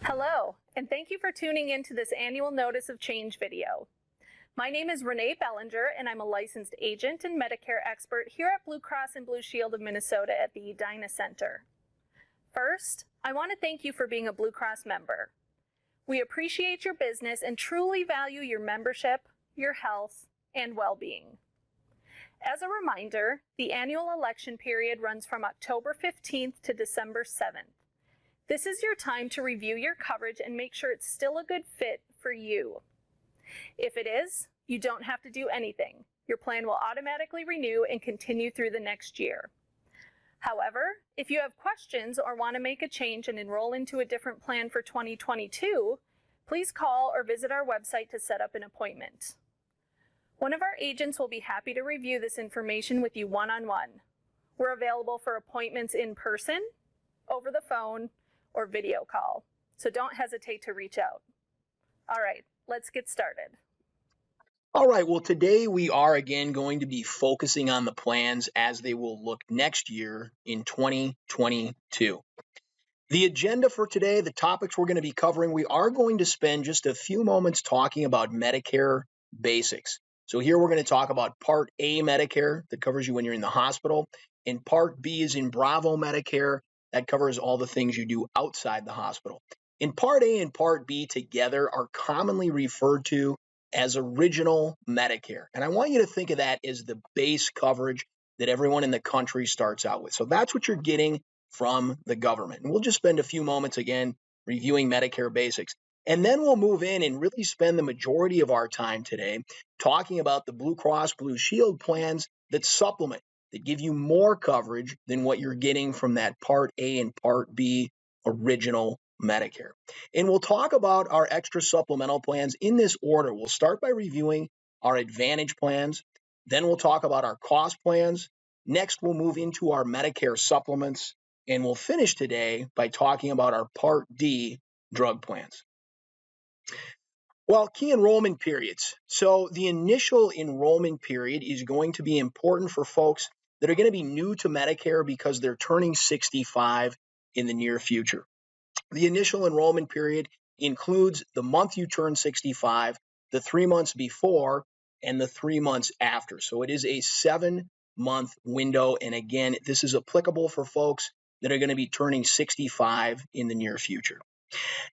Hello, and thank you for tuning in to this annual Notice of Change video. My name is Renee Bellinger, and I'm a licensed agent and Medicare expert here at Blue Cross and Blue Shield of Minnesota at the Edina Center. First, I want to thank you for being a Blue Cross member. We appreciate your business and truly value your membership, your health, and well-being. As a reminder, the annual election period runs from October 15th to December 7th. This is your time to review your coverage and make sure it's still a good fit for you. If it is, you don't have to do anything. Your plan will automatically renew and continue through the next year. However, if you have questions or want to make a change and enroll into a different plan for 2022, please call or visit our website to set up an appointment. One of our agents will be happy to review this information with you one-on-one. We're available for appointments in person, over the phone, or video call, so don't hesitate to reach out. All right, let's get started. All right, well, today we are again going to be focusing on the plans as they will look next year in 2022. The agenda for today, the topics we're going to be covering, we are going to spend just a few moments talking about Medicare Basics. So here we're going to talk about Part A Medicare that covers you when you're in the hospital, and Part B is in Bravo Medicare. That covers all the things you do outside the hospital. In Part A and Part B together are commonly referred to as original Medicare. And I want you to think of that as the base coverage that everyone in the country starts out with. So that's what you're getting from the government. And we'll just spend a few moments again reviewing Medicare Basics. And then we'll move in and really spend the majority of our time today talking about the Blue Cross Blue Shield plans that supplement, that give you more coverage than what you're getting from that Part A and Part B original Medicare. And we'll talk about our extra supplemental plans in this order. We'll start by reviewing our Advantage plans. Then we'll talk about our cost plans. Next, we'll move into our Medicare supplements. And we'll finish today by talking about our Part D drug plans. Well, key enrollment periods. So the initial enrollment period is going to be important for folks that are going to be new to Medicare because they're turning 65 in the near future. The initial enrollment period includes the month you turn 65, the 3 months before, and the 3 months after. So it is a 7-month window. And again, this is applicable for folks that are going to be turning 65 in the near future.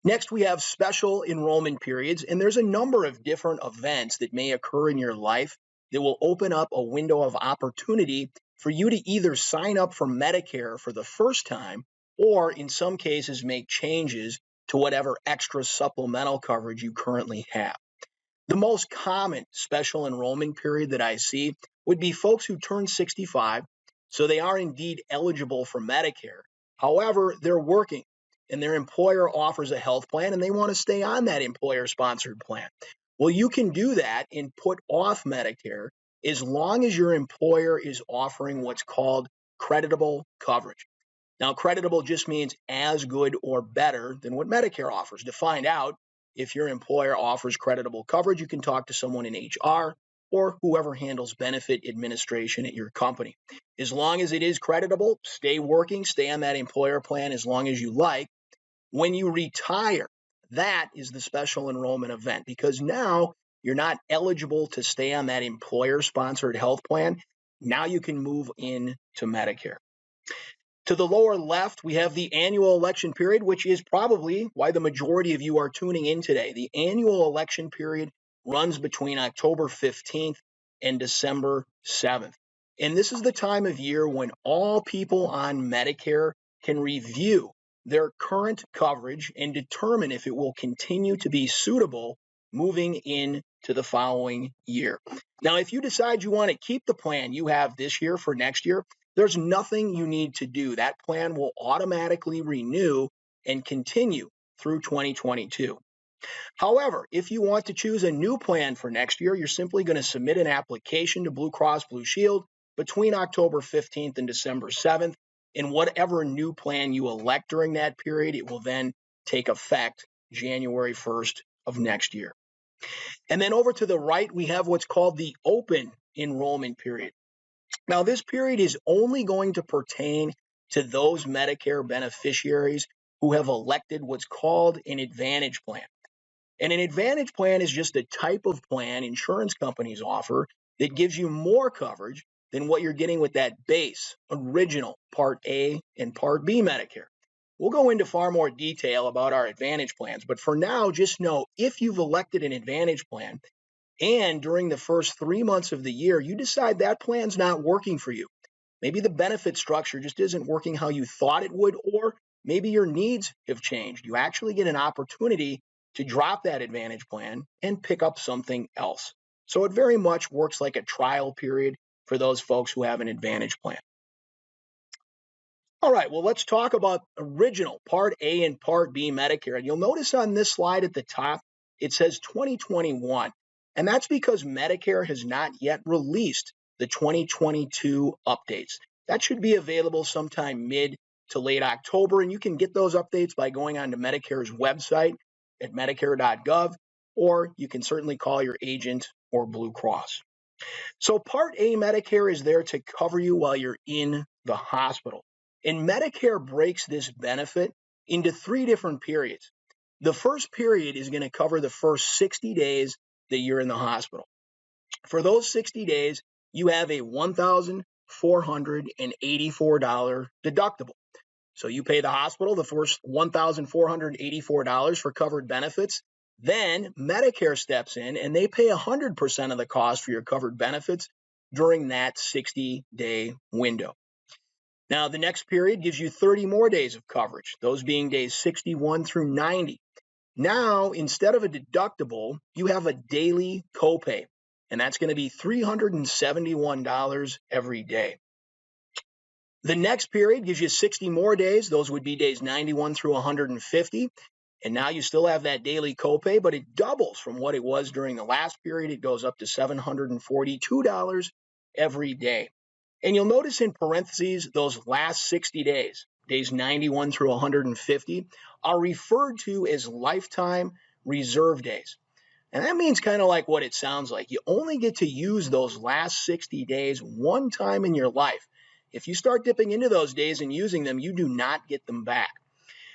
Next, we have special enrollment periods, and there's a number of different events that may occur in your life that will open up a window of opportunity for you to either sign up for Medicare for the first time or in some cases make changes to whatever extra supplemental coverage you currently have. The most common special enrollment period that I see would be folks who turn 65, so they are indeed eligible for Medicare. However, they're working and their employer offers a health plan and they want to stay on that employer-sponsored plan. Well, you can do that and put off Medicare as long as your employer is offering what's called creditable coverage. Now, creditable just means as good or better than what Medicare offers. To find out if your employer offers creditable coverage, you can talk to someone in HR or whoever handles benefit administration at your company. As long as it is creditable, stay working, stay on that employer plan as long as you like. When you retire, that is the special enrollment event because now you're not eligible to stay on that employer-sponsored health plan. Now you can move in to Medicare. To the lower left, we have the annual election period, which is probably why the majority of you are tuning in today. The annual election period runs between October 15th and December 7th. And this is the time of year when all people on Medicare can review their current coverage and determine if it will continue to be suitable moving into the following year. Now, if you decide you want to keep the plan you have this year for next year, there's nothing you need to do. That plan will automatically renew and continue through 2022. However, if you want to choose a new plan for next year, you're simply going to submit an application to Blue Cross Blue Shield between October 15th and December 7th. And whatever new plan you elect during that period, it will then take effect January 1st of next year. And then over to the right, we have what's called the open enrollment period. Now, this period is only going to pertain to those Medicare beneficiaries who have elected what's called an Advantage plan. And an Advantage plan is just a type of plan insurance companies offer that gives you more coverage than what you're getting with that base, original Part A and Part B Medicare. We'll go into far more detail about our Advantage plans, but for now, just know if you've elected an Advantage plan and during the first 3 months of the year, you decide that plan's not working for you. Maybe the benefit structure just isn't working how you thought it would, or maybe your needs have changed. You actually get an opportunity to drop that Advantage plan and pick up something else. So it very much works like a trial period for those folks who have an Advantage plan. All right, well, let's talk about original Part A and Part B Medicare. And you'll notice on this slide at the top, it says 2021. And that's because Medicare has not yet released the 2022 updates. That should be available sometime mid to late October. And you can get those updates by going onto Medicare's website at medicare.gov, or you can certainly call your agent or Blue Cross. So Part A Medicare is there to cover you while you're in the hospital. And Medicare breaks this benefit into 3 different periods. The first period is going to cover the first 60 days that you're in the hospital. For those 60 days, you have a $1,484 deductible. So you pay the hospital the first $1,484 for covered benefits. Then Medicare steps in and they pay 100% of the cost for your covered benefits during that 60-day window. Now, the next period gives you 30 more days of coverage, those being days 61 through 90. Now, instead of a deductible, you have a daily copay, and that's going to be $371 every day. The next period gives you 60 more days. Those would be days 91 through 150. And now you still have that daily copay, but it doubles from what it was during the last period. It goes up to $742 every day. And you'll notice in parentheses, those last 60 days, days 91 through 150, are referred to as lifetime reserve days. And that means kind of like what it sounds like. You only get to use those last 60 days one time in your life. If you start dipping into those days and using them, you do not get them back.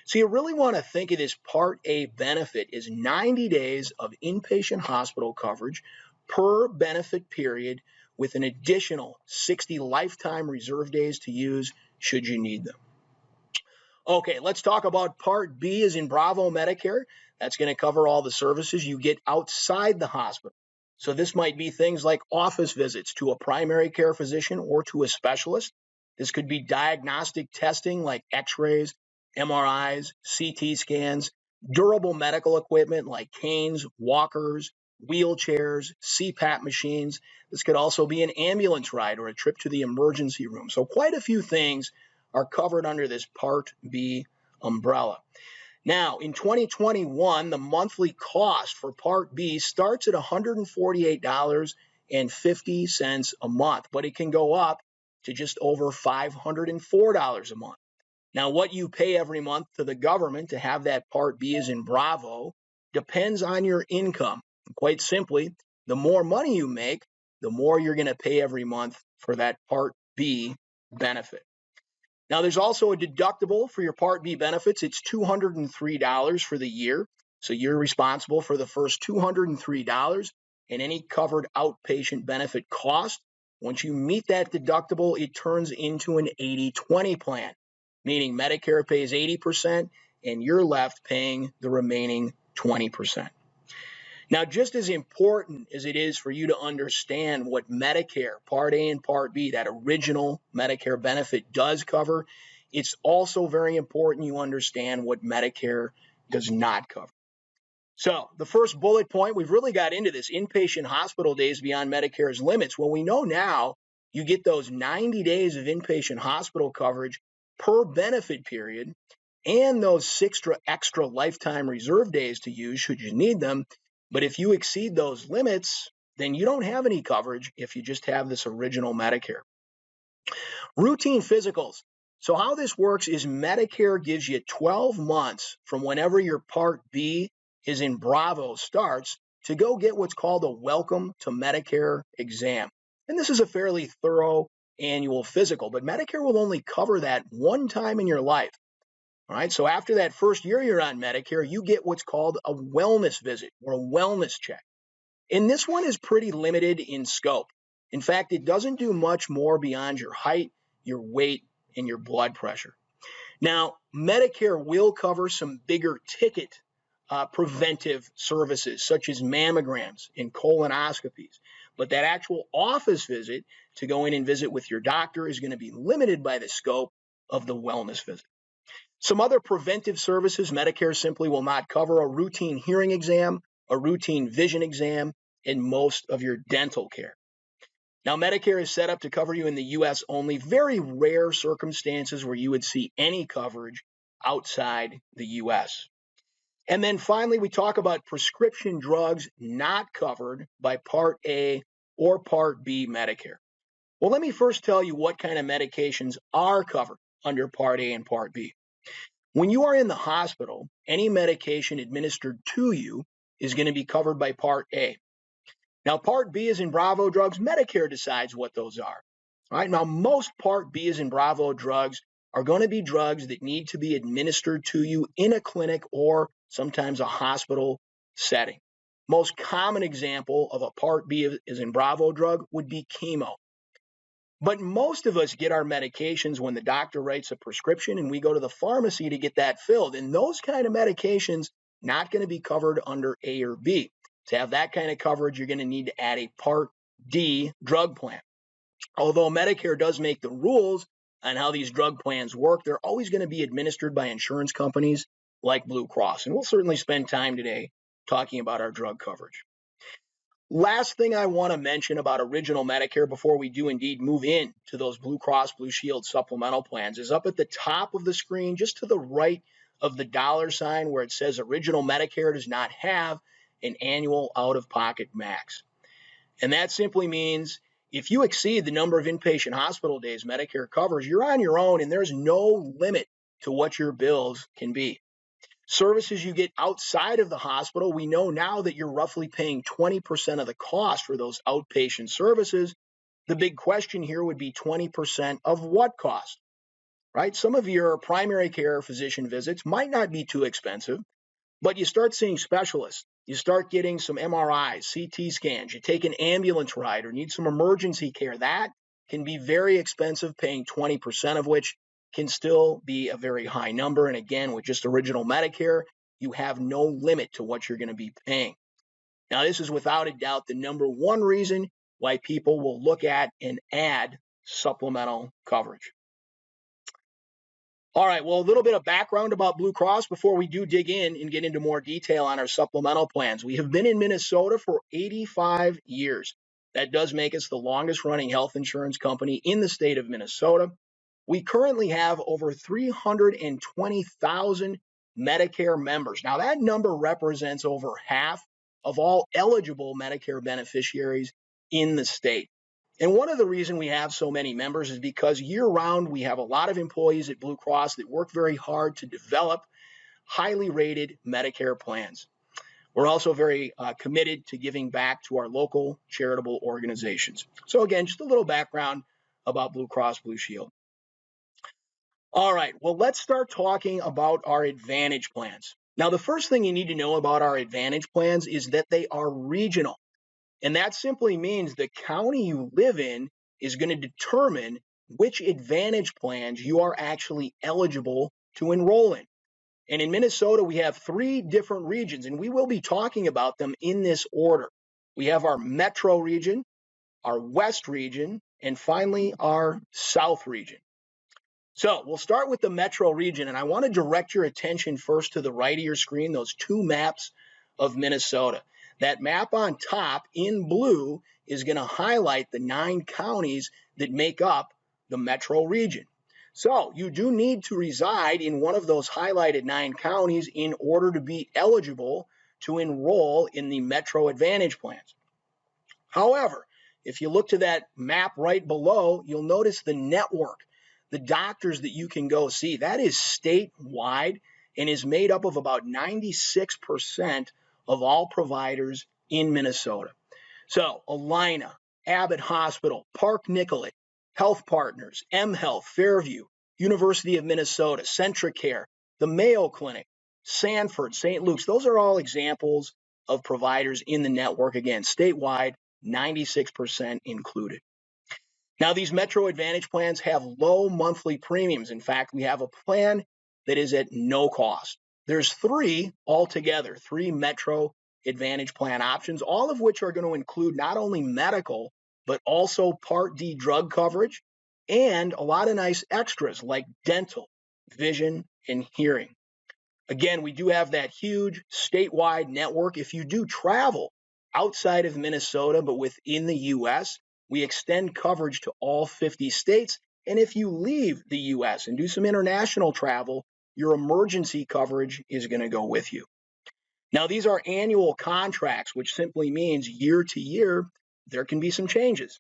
So you really want to think of this Part A benefit as 90 days of inpatient hospital coverage per benefit period with an additional 60 lifetime reserve days to use should you need them. Okay, let's talk about Part B as in Bravo Medicare. That's going to cover all the services you get outside the hospital. So this might be things like office visits to a primary care physician or to a specialist. This could be diagnostic testing like x-rays, MRIs, CT scans, durable medical equipment like canes, walkers, wheelchairs, CPAP machines. This could also be an ambulance ride or a trip to the emergency room. So quite a few things are covered under this Part B umbrella. Now, in 2021, the monthly cost for Part B starts at $148.50 a month, but it can go up to just over $504 a month. Now, what you pay every month to the government to have that Part B as in Bravo depends on your income. Quite simply, the more money you make, the more you're going to pay every month for that Part B benefit. Now, there's also a deductible for your Part B benefits. It's $203 for the year. So you're responsible for the first $203 and any covered outpatient benefit cost. Once you meet that deductible, it turns into an 80-20 plan, meaning Medicare pays 80% and you're left paying the remaining 20%. Now, just as important as it is for you to understand what Medicare, Part A and Part B, that original Medicare benefit does cover, it's also very important you understand what Medicare does not cover. So the first bullet point, we've really got into this, inpatient hospital days beyond Medicare's limits. Well, we know now you get those 90 days of inpatient hospital coverage per benefit period and those extra lifetime reserve days to use should you need them. But if you exceed those limits, then you don't have any coverage if you just have this original Medicare. Routine physicals. So how this works is Medicare gives you 12 months from whenever your Part B is in Bravo starts to go get what's called a Welcome to Medicare exam. And this is a fairly thorough annual physical, but Medicare will only cover that one time in your life. All right, so after that first year you're on Medicare, you get what's called a wellness visit or a wellness check. And this one is pretty limited in scope. In fact, it doesn't do much more beyond your height, your weight, and your blood pressure. Now, Medicare will cover some bigger ticket preventive services, such as mammograms and colonoscopies. But that actual office visit to go in and visit with your doctor is going to be limited by the scope of the wellness visit. Some other preventive services Medicare simply will not cover: a routine hearing exam, a routine vision exam, and most of your dental care. Now, Medicare is set up to cover you in the U.S. only. Very rare circumstances where you would see any coverage outside the U.S. And then finally, we talk about prescription drugs not covered by Part A or Part B Medicare. Well, let me first tell you what kind of medications are covered under Part A and Part B. When you are in the hospital, any medication administered to you is going to be covered by Part A. Now, Part B is in Bravo drugs. Medicare decides what those are. All right. Now, most Part B is in Bravo drugs are going to be drugs that need to be administered to you in a clinic or sometimes a hospital setting. Most common example of a Part B is in Bravo drug would be chemo. But most of us get our medications when the doctor writes a prescription and we go to the pharmacy to get that filled. And those kind of medications not going to be covered under A or B. To have that kind of coverage, you're going to need to add a Part D drug plan. Although Medicare does make the rules on how these drug plans work, they're always going to be administered by insurance companies like Blue Cross. And we'll certainly spend time today talking about our drug coverage. Last thing I want to mention about original Medicare before we do indeed move in to those Blue Cross Blue Shield supplemental plans is up at the top of the screen, just to the right of the $sign where it says original Medicare does not have an annual out-of-pocket max. And that simply means if you exceed the number of inpatient hospital days Medicare covers, you're on your own and there's no limit to what your bills can be. Services you get outside of the hospital, we know now that you're roughly paying 20% of the cost for those outpatient services. The big question here would be 20% of what cost, right? Some of your primary care physician visits might not be too expensive, but you start seeing specialists. You start getting some MRIs, CT scans, you take an ambulance ride or need some emergency care. That can be very expensive, paying 20% of which can still be a very high number. And again, with just original Medicare, you have no limit to what you're going to be paying. Now, this is without a doubt the number one reason why people will look at and add supplemental coverage. All right, well, a little bit of background about Blue Cross before we do dig in and get into more detail on our supplemental plans. We have been in Minnesota for 85 years. That does make us the longest running health insurance company in the state of Minnesota. We currently have over 320,000 Medicare members. Now, that number represents over half of all eligible Medicare beneficiaries in the state. And one of the reasons we have so many members is because year-round we have a lot of employees at Blue Cross that work very hard to develop highly rated Medicare plans. We're also very committed to giving back to our local charitable organizations. So again, just a little background about Blue Cross Blue Shield. All right, well, let's start talking about our Advantage plans. Now, the first thing you need to know about our Advantage plans is that they are regional. And that simply means the county you live in is going to determine which Advantage plans you are actually eligible to enroll in. And in Minnesota, we have 3 different regions, and we will be talking about them in this order. We have our Metro region, our West region, and finally our South region. So we'll start with the Metro region, and I want to direct your attention first to the right of your screen, those 2 maps of Minnesota. That map on top in blue is going to highlight the 9 counties that make up the Metro region. So you do need to reside in one of those highlighted 9 counties in order to be eligible to enroll in the Metro Advantage plans. However, if you look to that map right below, you'll notice the network. The doctors that you can go see, that is statewide and is made up of about 96% of all providers in Minnesota. So Edina, Abbott Hospital, Park Nicollet, Health Partners, M Health, Fairview, University of Minnesota, Centricare, the Mayo Clinic, Sanford, St. Luke's. Those are all examples of providers in the network. Again, statewide, 96% included. Now, these Metro Advantage plans have low monthly premiums. In fact, we have a plan that is at no cost. There's three altogether, three Metro Advantage plan options, all of which are going to include not only medical, but also Part D drug coverage and a lot of nice extras like dental, vision, and hearing. Again, we do have that huge statewide network. If you do travel outside of Minnesota, but within the U.S., we extend coverage to all 50 states. And if you leave the U.S. and do some international travel, your emergency coverage is going to go with you. Now, these are annual contracts, which simply means year to year, there can be some changes.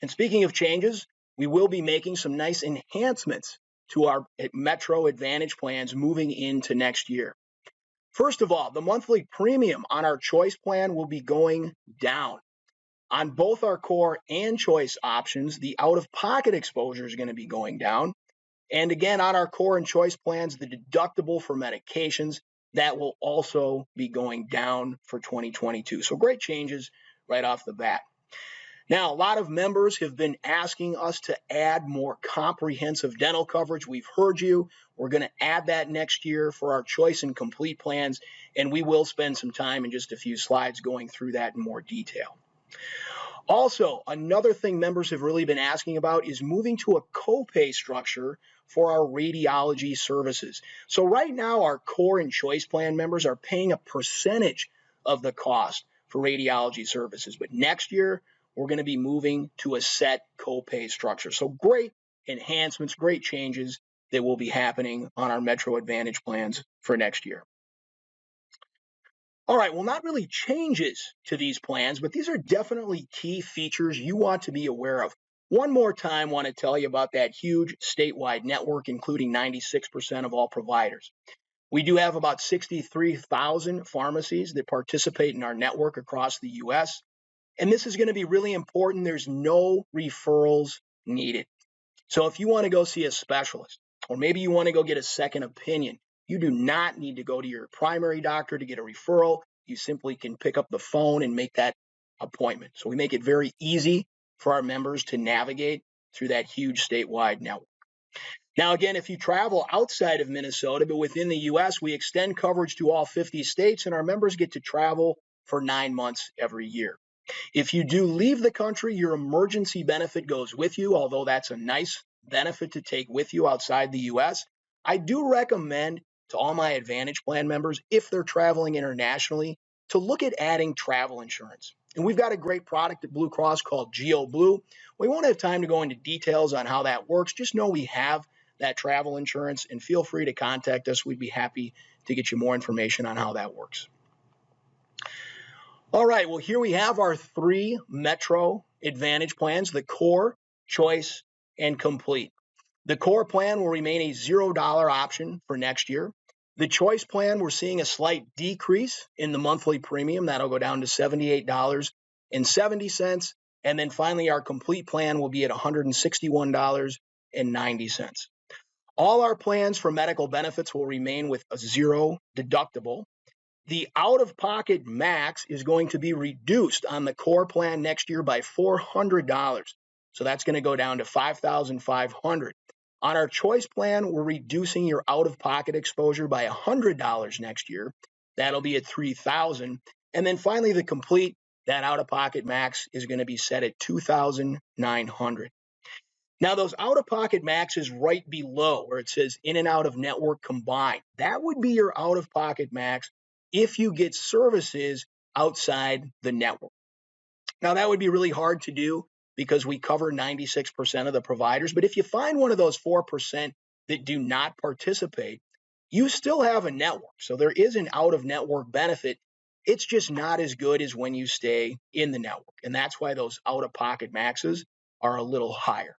And speaking of changes, we will be making some nice enhancements to our Metro Advantage plans moving into next year. First of all, the monthly premium on our choice plan will be going down. On both our core and choice options, the out-of-pocket exposure is going to be going down. And again, on our core and choice plans, the deductible for medications, that will also be going down for 2022. So great changes right off the bat. Now, a lot of members have been asking us to add more comprehensive dental coverage. We've heard you. We're going to add that next year for our choice and complete plans, and we will spend some time in just a few slides going through that in more detail. Also, another thing members have really been asking about is moving to a copay structure for our radiology services. So right now, our core and choice plan members are paying a percentage of the cost for radiology services, but next year, we're going to be moving to a set copay structure. So great enhancements, great changes that will be happening on our Metro Advantage plans for next year. All right, well, not really changes to these plans, but these are definitely key features you want to be aware of. One more time, I want to tell you about that huge statewide network, including 96% of all providers. We do have about 63,000 pharmacies that participate in our network across the U.S., and this is going to be really important. There's no referrals needed. So if you want to go see a specialist, or maybe you want to go get a second opinion, you do not need to go to your primary doctor to get a referral. You simply can pick up the phone and make that appointment. So we make it very easy for our members to navigate through that huge statewide network. Now, again, if you travel outside of Minnesota, but within the U.S., we extend coverage to all 50 states, and our members get to travel for 9 months every year. If you do leave the country, your emergency benefit goes with you, although that's a nice benefit to take with you outside the U.S. I do recommend to all my Advantage Plan members, if they're traveling internationally, to look at adding travel insurance. And we've got a great product at Blue Cross called Geo Blue. We won't have time to go into details on how that works. Just know we have that travel insurance, and feel free to contact us. We'd be happy to get you more information on how that works. All right, well, here we have our three Metro Advantage plans, the core, choice, and complete. The core plan will remain a $0 option for next year. The choice plan, we're seeing a slight decrease in the monthly premium. That'll go down to $78.70. And then finally, our complete plan will be at $161.90. All our plans for medical benefits will remain with a zero deductible. The out-of-pocket max is going to be reduced on the core plan next year by $400. So that's going to go down to $5,500. On our choice plan, we're reducing your out-of-pocket exposure by $100 next year. That'll be at $3,000. And then finally, the complete, that out-of-pocket max is going to be set at $2,900. Now, those out-of-pocket maxes right below where it says in and out of network combined, that would be your out-of-pocket max if you get services outside the network. Now, that would be really hard to do because we cover 96% of the providers. But if you find one of those 4% that do not participate, you still have a network. So there is an out-of-network benefit. It's just not as good as when you stay in the network. And that's why those out-of-pocket maxes are a little higher.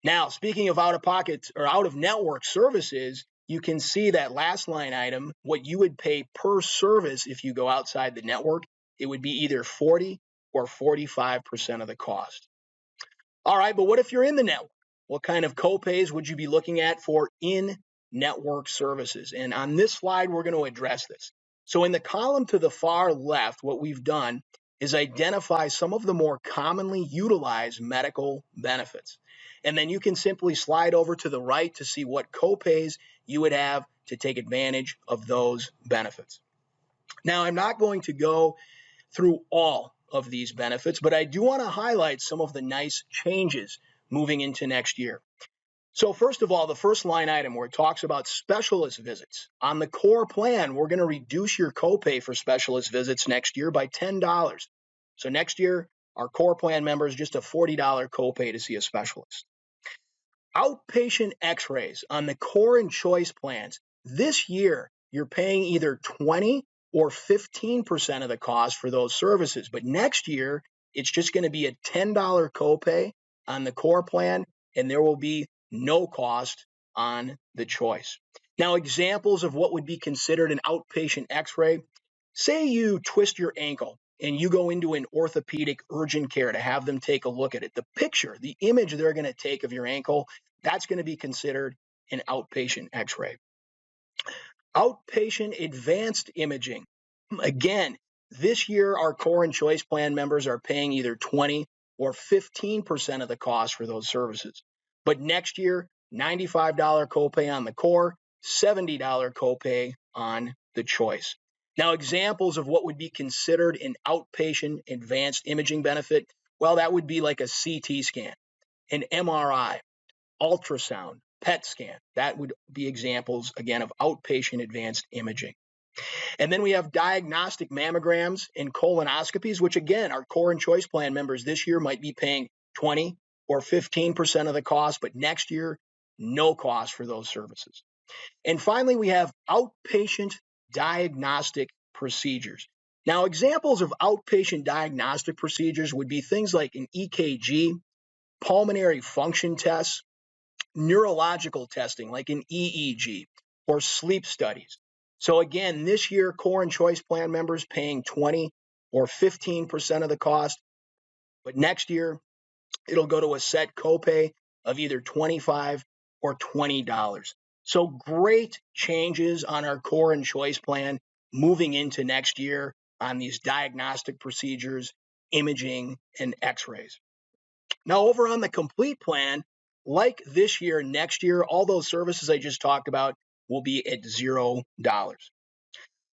Now, speaking of out-of-pocket or out-of-network services, you can see that last line item, what you would pay per service if you go outside the network, it would be either 40 or 45% of the cost. All right, but what if you're in the network? What kind of copays would you be looking at for in network services. And on this slide, we're going to address this. So in the column to the far left, what we've done is identify some of the more commonly utilized medical benefits. And then you can simply slide over to the right to see what copays you would have to take advantage of those benefits. Now, I'm not going to go through all of these benefits, but I do want to highlight some of the nice changes moving into next year. So first of all, the first line item where it talks about specialist visits. On the core plan, we're going to reduce your copay for specialist visits next year by $10. So next year, our core plan members, just a $40 copay to see a specialist. Outpatient x-rays on the core and choice plans. This year, you're paying either 20 or 15% of the cost for those services. But next year, it's just going to be a $10 copay on the core plan, and there will be no cost on the choice. Now, examples of what would be considered an outpatient x-ray. Say you twist your ankle and you go into an orthopedic urgent care to have them take a look at it. The picture, the image they're going to take of your ankle, that's going to be considered an outpatient x-ray. Outpatient advanced imaging. Again, this year our core and choice plan members are paying either 20 or 15% of the cost for those services. But next year, $95 copay on the core, $70 copay on the choice. Now, examples of what would be considered an outpatient advanced imaging benefit, well, that would be like a CT scan, an MRI, ultrasound, PET scan. That would be examples, again, of outpatient advanced imaging. And then we have diagnostic mammograms and colonoscopies, which again, our core and choice plan members this year might be paying 20 or 15% of the cost, but next year, no cost for those services. And finally, we have outpatient diagnostic procedures. Now, examples of outpatient diagnostic procedures would be things like an EKG, pulmonary function tests, neurological testing like an EEG, or sleep studies. So again, this year, core and choice plan members paying 20 or 15% of the cost, but next year, it'll go to a set copay of either $25 or $20. So great changes on our core and choice plan moving into next year on these diagnostic procedures, imaging, and x-rays. Now, over on the complete plan, like this year, next year, all those services I just talked about will be at $0.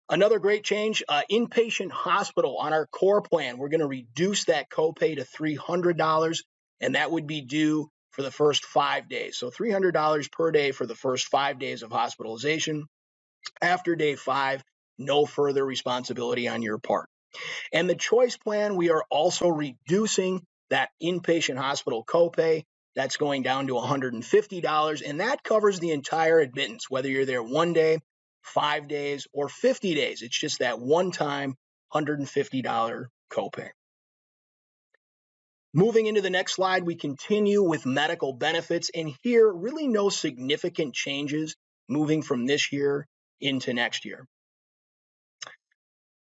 Another great change, Inpatient Hospital on our core plan. We're going to reduce that copay to $300, and that would be due for the first 5 days. So $300 per day for the first 5 days of hospitalization. After day 5, no further responsibility on your part. And the choice plan, we are also reducing that inpatient hospital copay. That's going down to $150, and that covers the entire admittance, whether you're there 1 day, 5 days, or 50 days. It's just that one-time $150 copay. Moving into the next slide, we continue with medical benefits, and here, really no significant changes moving from this year into next year.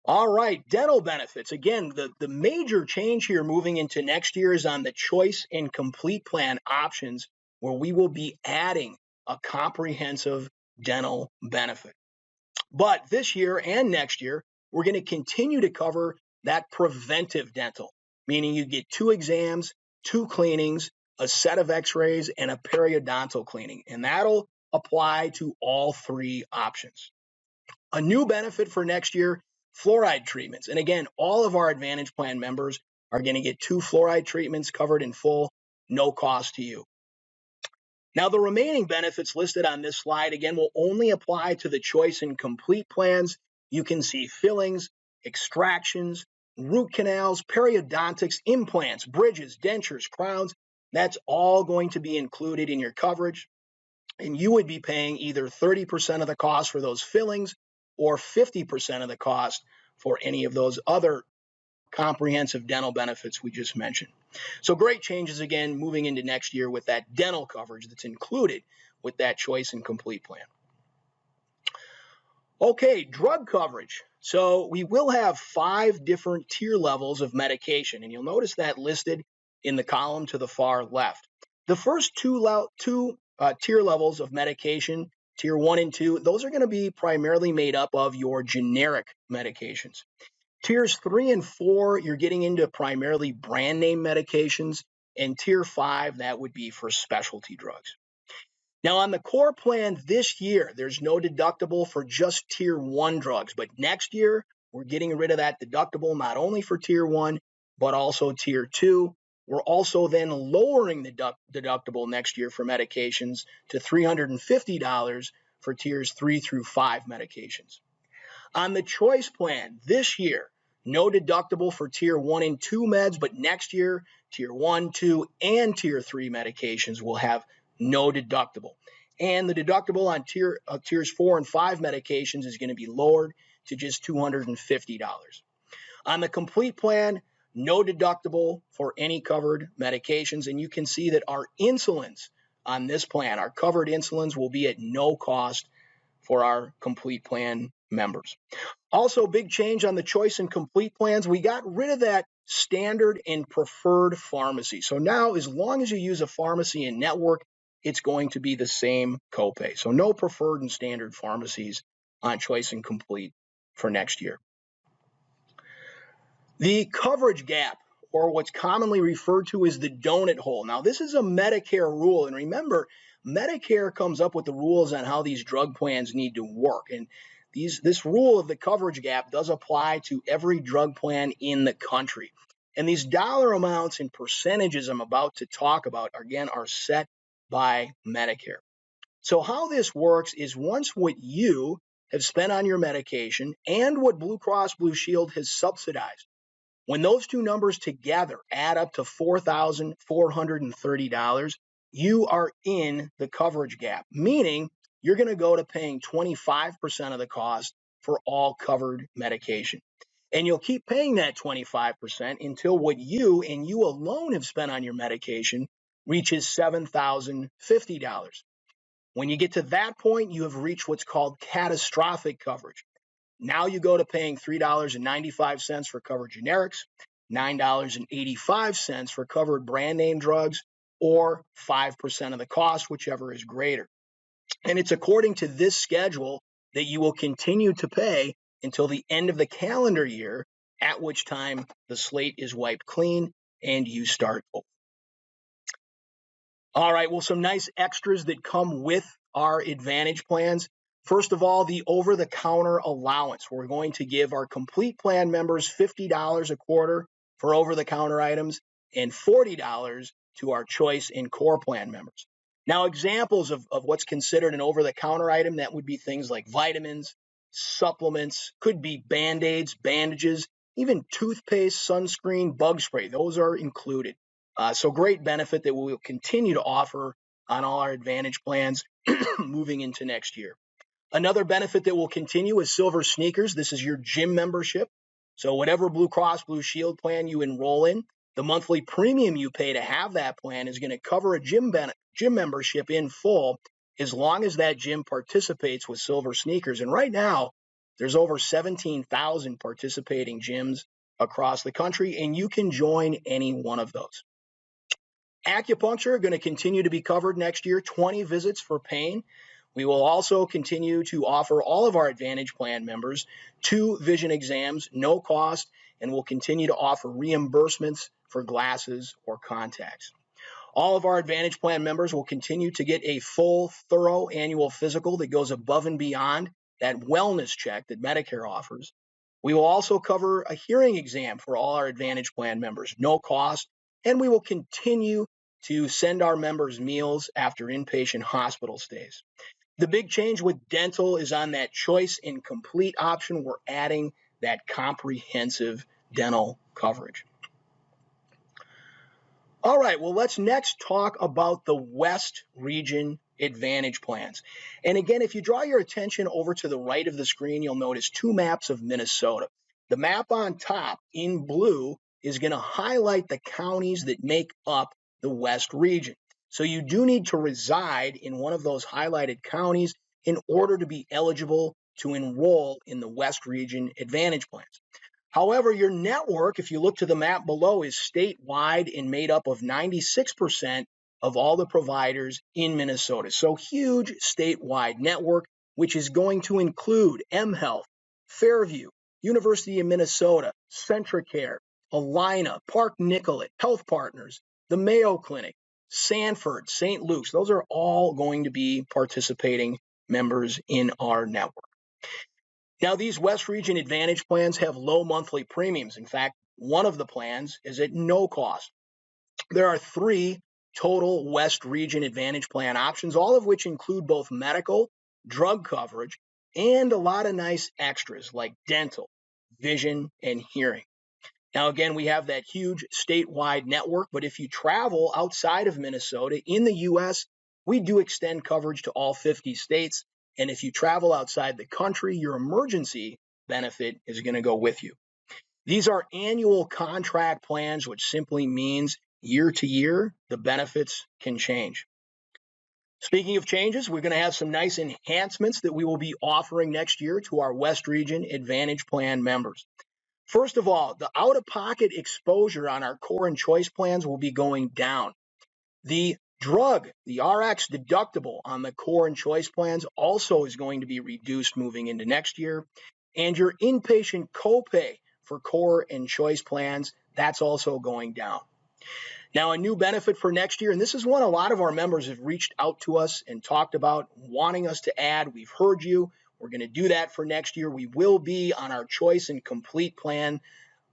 All right, dental benefits. Again, the major change here moving into next year is on the choice and complete plan options, where we will be adding a comprehensive dental benefit. But this year and next year, we're going to continue to cover that preventive dental, meaning you get 2 exams, 2 cleanings, a set of x-rays, and a periodontal cleaning, and that'll apply to all 3 options. A new benefit for next year, fluoride treatments. And again, all of our Advantage Plan members are going to get 2 fluoride treatments covered in full, no cost to you. Now, the remaining benefits listed on this slide, again, will only apply to the choice and complete plans. You can see fillings, extractions, root canals, periodontics, implants, bridges, dentures, crowns. That's all going to be included in your coverage. And you would be paying either 30% of the cost for those fillings or 50% of the cost for any of those other comprehensive dental benefits we just mentioned. So great changes again moving into next year with that dental coverage that's included with that choice and complete plan. Okay, drug coverage. So we will have 5 different tier levels of medication, and you'll notice that listed in the column to the far left. The first two tier levels of medication Tier 1 and 2, those are going to be primarily made up of your generic medications. Tiers 3 and 4, you're getting into primarily brand name medications. And Tier 5, that would be for specialty drugs. Now, on the core plan this year, there's no deductible for just Tier 1 drugs. But next year, we're getting rid of that deductible not only for Tier 1, but also Tier 2. We're also then lowering the deductible next year for medications to $350 for Tiers 3 through 5 medications. On the choice plan this year, no deductible for Tier 1 and 2 meds, but next year, Tier 1, 2, and Tier 3 medications will have no deductible. And the deductible on Tiers 4 and 5 medications is going to be lowered to just $250. On the complete plan, no deductible for any covered medications. And you can see that our insulins on this plan, our covered insulins, will be at no cost for our complete plan members. Also, big change on the choice and complete plans. We got rid of that standard and preferred pharmacy. So now, as long as you use a pharmacy and network, it's going to be the same copay. So no preferred and standard pharmacies on choice and complete for next year. The coverage gap, or what's commonly referred to as the donut hole. Now, this is a Medicare rule. And remember, Medicare comes up with the rules on how these drug plans need to work. And this rule of the coverage gap does apply to every drug plan in the country. And these dollar amounts and percentages I'm about to talk about, again, are set by Medicare. So how this works is once what you have spent on your medication and what Blue Cross Blue Shield has subsidized, when those two numbers together add up to $4,430, you are in the coverage gap, meaning you're going to go to paying 25% of the cost for all covered medication. And you'll keep paying that 25% until what you and you alone have spent on your medication reaches $7,050. When you get to that point, you have reached what's called catastrophic coverage. Now you go to paying $3.95 for covered generics, $9.85 for covered brand name drugs, or 5% of the cost, whichever is greater. And it's according to this schedule that you will continue to pay until the end of the calendar year, at which time the slate is wiped clean and you start over. All right, well, some nice extras that come with our Advantage plans. First of all, the over-the-counter allowance. We're going to give our complete plan members $50 a quarter for over-the-counter items and $40 to our choice and core plan members. Now, examples of what's considered an over-the-counter item, that would be things like vitamins, supplements, could be Band-Aids, bandages, even toothpaste, sunscreen, bug spray. Those are included. So great benefit that we will continue to offer on all our Advantage plans moving into next year. Another benefit that will continue is Silver Sneakers. This is your gym membership. So whatever Blue Cross Blue Shield plan you enroll in, the monthly premium you pay to have that plan is going to cover a gym membership in full as long as that gym participates with Silver Sneakers. And right now, there's over 17,000 participating gyms across the country, and you can join any one of those. Acupuncture going to continue to be covered next year, 20 visits for pain. We will also continue to offer all of our Advantage plan members 2 vision exams, no cost, and we'll continue to offer reimbursements for glasses or contacts. All of our Advantage plan members will continue to get a full, thorough annual physical that goes above and beyond that wellness check that Medicare offers. We will also cover a hearing exam for all our Advantage plan members, no cost, and we will continue to send our members meals after inpatient hospital stays. The big change with dental is on that choice and complete option. We're adding that comprehensive dental coverage. All right, well, let's next talk about the West Region Advantage plans. And again, if you draw your attention over to the right of the screen, you'll notice 2 maps of Minnesota. The map on top in blue is going to highlight the counties that make up the West Region. So you do need to reside in one of those highlighted counties in order to be eligible to enroll in the West Region Advantage plans. However, your network, if you look to the map below, is statewide and made up of 96% of all the providers in Minnesota. So huge statewide network, which is going to include mHealth, Fairview, University of Minnesota, CentraCare, Allina, Park Nicollet, Health Partners, the Mayo Clinic, Sanford, St. Luke's. Those are all going to be participating members in our network. Now, these West Region Advantage plans have low monthly premiums. In fact, one of the plans is at no cost. There are 3 total West Region Advantage plan options, all of which include both medical, drug coverage, and a lot of nice extras like dental, vision, and hearing. Now, again, we have that huge statewide network, but if you travel outside of Minnesota in the U.S., we do extend coverage to all 50 states. And if you travel outside the country, your emergency benefit is going to go with you. These are annual contract plans, which simply means year to year, the benefits can change. Speaking of changes, we're going to have some nice enhancements that we will be offering next year to our West Region Advantage Plan members. First of all, the out-of-pocket exposure on our core and choice plans will be going down. The RX deductible on the core and choice plans also is going to be reduced moving into next year. And your inpatient copay for core and choice plans, that's also going down. Now, a new benefit for next year, and this is one a lot of our members have reached out to us and talked about wanting us to add. We've heard you. We're going to do that for next year. We will be on our choice and complete plan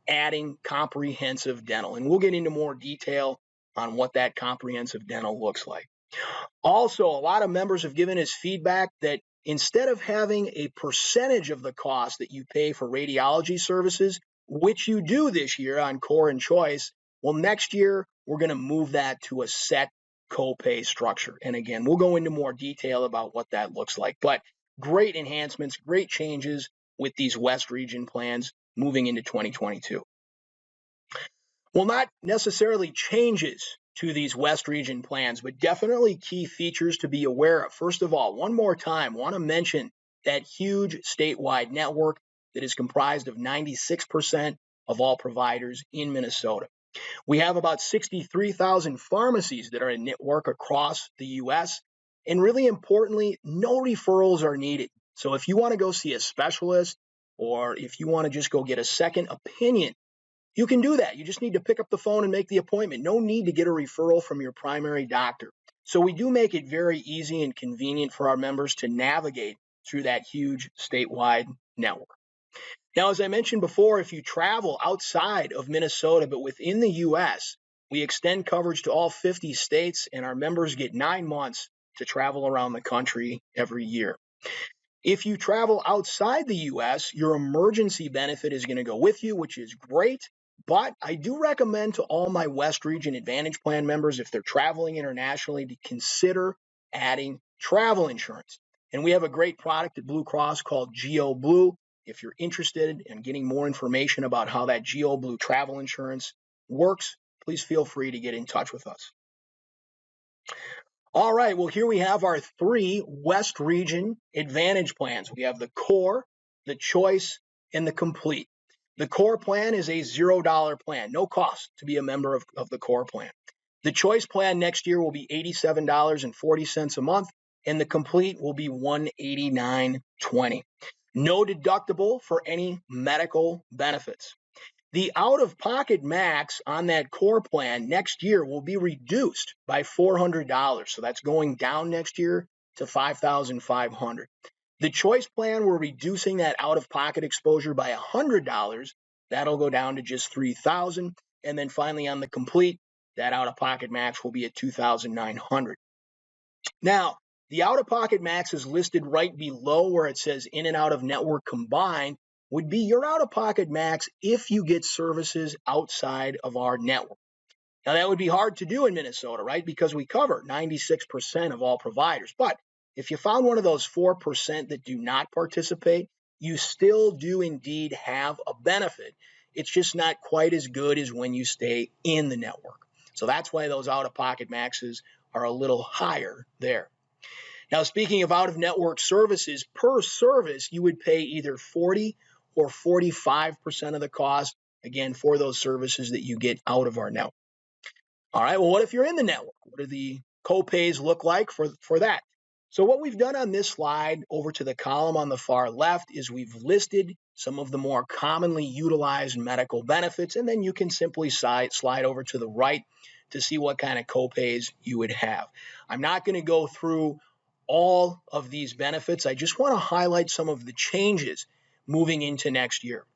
adding comprehensive dental, and we'll get into more detail on what that comprehensive dental looks like. Also, a lot of members have given us feedback that instead of having a percentage of the cost that you pay for radiology services, which you do this year on core and choice, well, next year we're going to move that to a set copay structure. And again, we'll go into more detail about what that looks like. But great enhancements, great changes with these West Region plans moving into 2022. Well, not necessarily changes to these West Region plans, but definitely key features to be aware of. First of all, one more time, want to mention that huge statewide network that is comprised of 96% of all providers in Minnesota. We have about 63,000 pharmacies that are in network across the U.S. And really importantly, no referrals are needed. So if you want to go see a specialist or if you want to just go get a second opinion, you can do that. You just need to pick up the phone and make the appointment. No need to get a referral from your primary doctor. So we do make it very easy and convenient for our members to navigate through that huge statewide network. Now, as I mentioned before, if you travel outside of Minnesota but within the U.S., we extend coverage to all 50 states, and our members get 9 months to travel around the country every year. If you travel outside the U.S., your emergency benefit is going to go with you, which is great. But I do recommend to all my West Region Advantage Plan members, if they're traveling internationally, to consider adding travel insurance. And we have a great product at Blue Cross called Geo Blue. If you're interested in getting more information about how that Geo Blue travel insurance works, please feel free to get in touch with us. All right, well, here we have our 3 West Region Advantage plans. We have the Core, the Choice, and the Complete. The Core plan is a $0 plan, no cost to be a member of the Core plan. The Choice plan next year will be $87.40 a month, and the Complete will be $189.20. No deductible for any medical benefits. The out-of-pocket max on that Core plan next year will be reduced by $400. So that's going down next year to $5,500. The Choice plan, we're reducing that out-of-pocket exposure by $100. That'll go down to just $3,000. And then finally on the Complete, that out-of-pocket max will be at $2,900. Now, the out-of-pocket max is listed right below where it says in and out of network combined would be your out-of-pocket max if you get services outside of our network. Now, that would be hard to do in Minnesota, right? Because we cover 96% of all providers. But if you found one of those 4% that do not participate, you still do indeed have a benefit. It's just not quite as good as when you stay in the network. So that's why those out-of-pocket maxes are a little higher there. Now, speaking of out-of-network services, per service, you would pay either 40 or 45% of the cost, again, for those services that you get out of our network. All right, well, what if you're in the network? What do the copays look like for that? So what we've done on this slide over to the column on the far left is we've listed some of the more commonly utilized medical benefits, and then you can simply slide over to the right to see what kind of copays you would have. I'm not going to go through all of these benefits. I just want to highlight some of the changes moving into next year.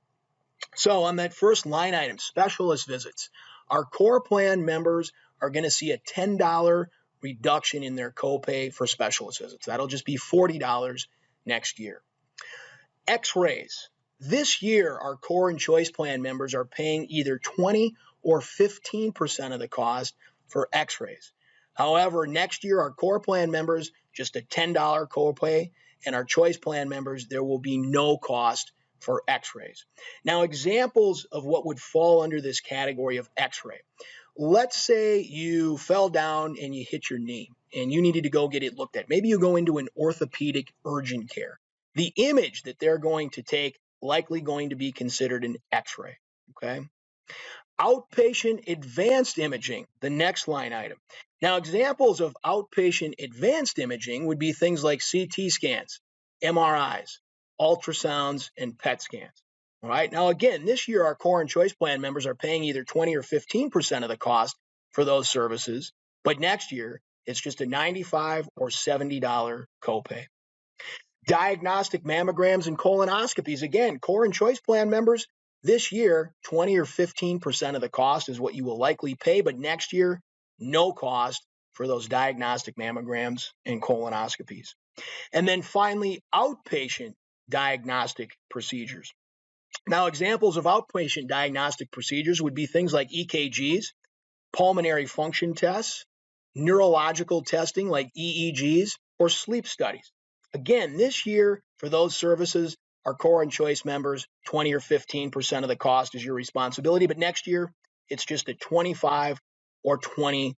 So on that first line item, specialist visits, our core plan members are going to see a $10 reduction in their copay for specialist visits. That'll just be $40 next year. X-rays. This year, our core and choice plan members are paying either 20 or 15% of the cost for X-rays. However, next year, our core plan members, just a $10 copay, and our choice plan members, there will be no cost for X-rays. Now, examples of what would fall under this category of X-ray. Let's say you fell down and you hit your knee and you needed to go get it looked at. Maybe you go into an orthopedic urgent care. The image that they're going to take likely going to be considered an X-ray, okay? Outpatient advanced imaging, the next line item. Now, examples of outpatient advanced imaging would be things like CT scans, MRIs, ultrasounds, and PET scans. All right. Now, again, this year, our core and choice plan members are paying either 20 or 15% of the cost for those services. But next year, it's just a $95 or $70 copay. Diagnostic mammograms and colonoscopies. Again, core and choice plan members, this year, 20 or 15% of the cost is what you will likely pay. But next year, no cost for those diagnostic mammograms and colonoscopies. And then finally, outpatient diagnostic procedures. Now, examples of outpatient diagnostic procedures would be things like EKGs, pulmonary function tests, neurological testing like EEGs, or sleep studies. Again, this year, for those services, our core and choice members, 20 or 15% of the cost is your responsibility, but next year, it's just a $25 or $20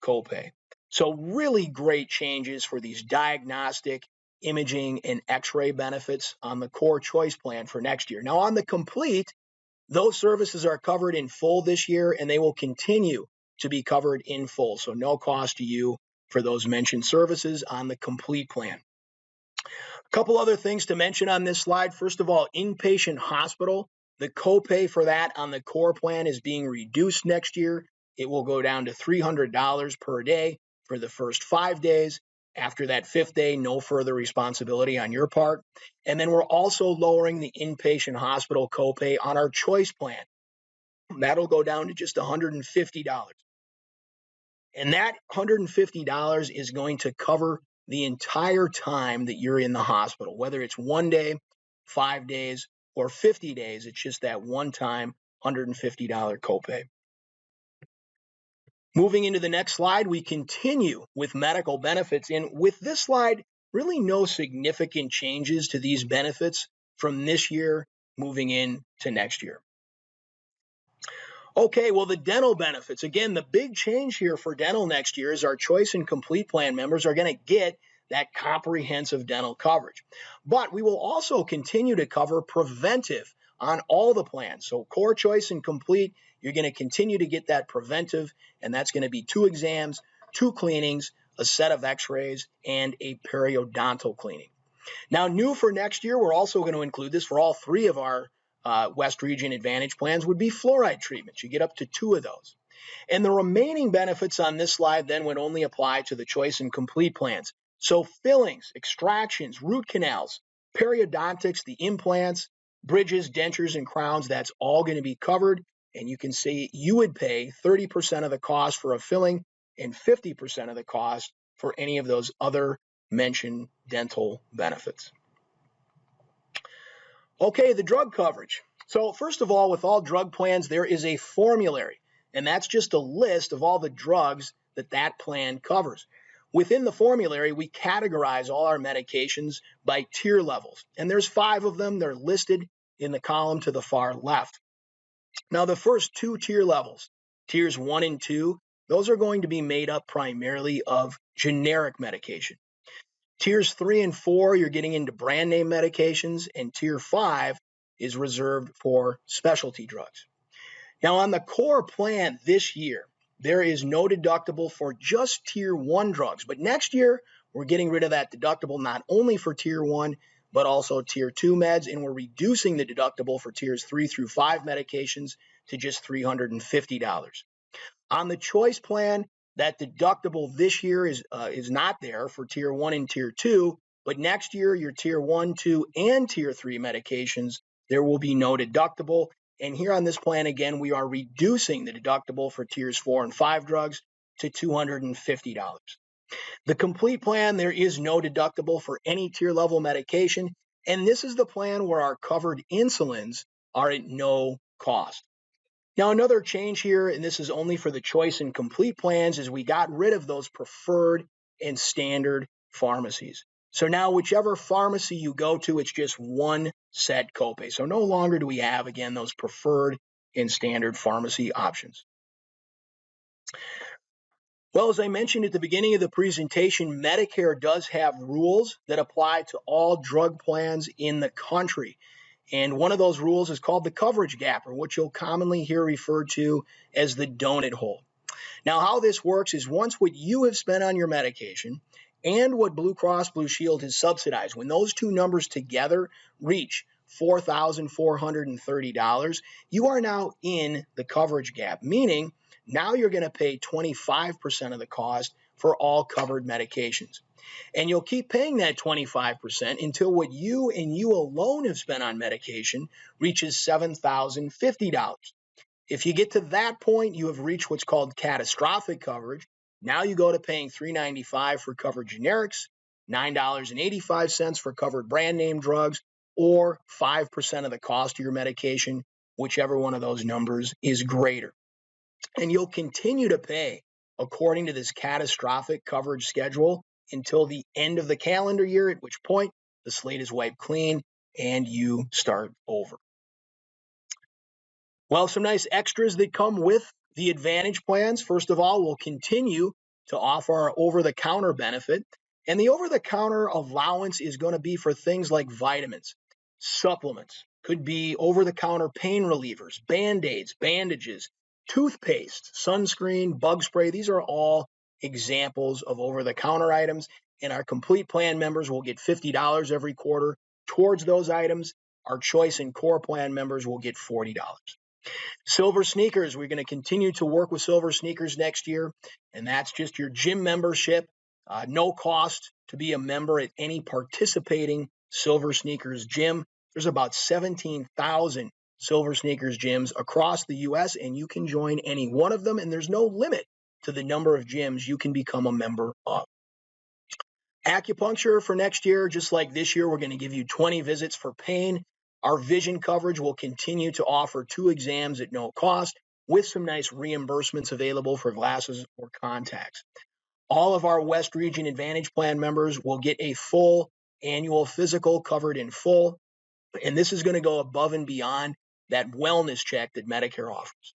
copay. So really great changes for these diagnostic, imaging, and X-ray benefits on the core choice plan for next year. Now, on the complete, those services are covered in full this year, and they will continue to be covered in full. So no cost to you for those mentioned services on the complete plan. A couple other things to mention on this slide. First of all, inpatient hospital. The copay for that on the core plan is being reduced next year. It will go down to $300 per day for the first 5 days. After that 5th day, no further responsibility on your part. And then we're also lowering the inpatient hospital copay on our choice plan. That'll go down to just $150. And that $150 is going to cover the entire time that you're in the hospital, whether it's 1 day, 5 days, or 50 days. It's just that one-time $150 copay. Moving into the next slide, we continue with medical benefits. And with this slide, really no significant changes to these benefits from this year moving into next year. Okay, well, the dental benefits. Again, the big change here for dental next year is our choice and complete plan members are going to get that comprehensive dental coverage. But we will also continue to cover preventive on all the plans. So core, choice, and complete, you're going to continue to get that preventive, and that's going to be 2 exams, 2 cleanings, a set of x-rays, and a periodontal cleaning. Now, new for next year, we're also going to include this for all 3 of our West Region Advantage plans would be fluoride treatments. You get up to 2 of those. And the remaining benefits on this slide then would only apply to the choice and complete plans. So fillings, extractions, root canals, periodontics, the implants, bridges, dentures, and crowns, that's all going to be covered. And you can see you would pay 30% of the cost for a filling and 50% of the cost for any of those other mentioned dental benefits. Okay, the drug coverage. So first of all, with all drug plans, there is a formulary, and that's just a list of all the drugs that plan covers. Within the formulary, we categorize all our medications by tier levels, and there's 5 of them. They're listed in the column to the far left. Now, the first 2 tier levels, tiers 1 and 2, those are going to be made up primarily of generic medication. Tiers 3 and 4, you're getting into brand name medications, and tier 5 is reserved for specialty drugs. Now, on the core plan this year, there is no deductible for just Tier 1 drugs. But next year, we're getting rid of that deductible not only for Tier 1, but also Tier 2 meds, and we're reducing the deductible for Tiers 3 through 5 medications to just $350. On the choice plan, that deductible this year is not there for Tier 1 and Tier 2, but next year, your Tier 1, 2, and Tier 3 medications, there will be no deductible. And here on this plan, again, we are reducing the deductible for Tiers 4 and 5 drugs to $250. The complete plan, there is no deductible for any tier level medication. And this is the plan where our covered insulins are at no cost. Now, another change here, and this is only for the choice and complete plans, is we got rid of those preferred and standard pharmacies. So now whichever pharmacy you go to, it's just one set copay. So no longer do we have, again, those preferred and standard pharmacy options. Well, as I mentioned at the beginning of the presentation, Medicare does have rules that apply to all drug plans in the country. And one of those rules is called the coverage gap, or what you'll commonly hear referred to as the donut hole. Now, how this works is once what you have spent on your medication and what Blue Cross Blue Shield has subsidized, when those two numbers together reach $4,430, you are now in the coverage gap, meaning now you're going to pay 25% of the cost for all covered medications. And you'll keep paying that 25% until what you and you alone have spent on medication reaches $7,050. If you get to that point, you have reached what's called catastrophic coverage. Now you go to paying $395 for covered generics, $9.85 for covered brand name drugs, or 5% of the cost of your medication, whichever one of those numbers is greater. And you'll continue to pay according to this catastrophic coverage schedule until the end of the calendar year, at which point the slate is wiped clean and you start over. Well, some nice extras that come with the Advantage plans. First of all, we'll continue to offer our over-the-counter benefit. And the over-the-counter allowance is going to be for things like vitamins, supplements, could be over-the-counter pain relievers, Band-Aids, bandages, toothpaste, sunscreen, bug spray. These are all examples of over-the-counter items. And our complete plan members will get $50 every quarter towards those items. Our choice and core plan members will get $40. Silver sneakers, we're going to continue to work with silver sneakers next year, and that's just your gym membership. No cost to be a member at any participating Silver Sneakers gym. There's about 17,000 Silver Sneakers gyms across the U.S., and you can join any one of them, and there's no limit to the number of gyms you can become a member of. Acupuncture for next year, just like this year, we're going to give you 20 visits for pain. Our vision coverage will continue to offer 2 exams at no cost with some nice reimbursements available for glasses or contacts. All of our West Region Advantage Plan members will get a full annual physical covered in full, and this is going to go above and beyond that wellness check that Medicare offers.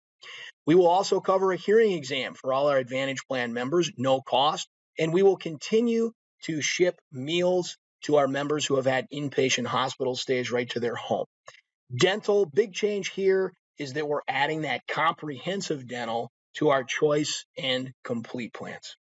We will also cover a hearing exam for all our Advantage Plan members, no cost, and we will continue to ship meals to our members who have had inpatient hospital stays right to their home. Dental, big change here is that we're adding that comprehensive dental to our choice and complete plans.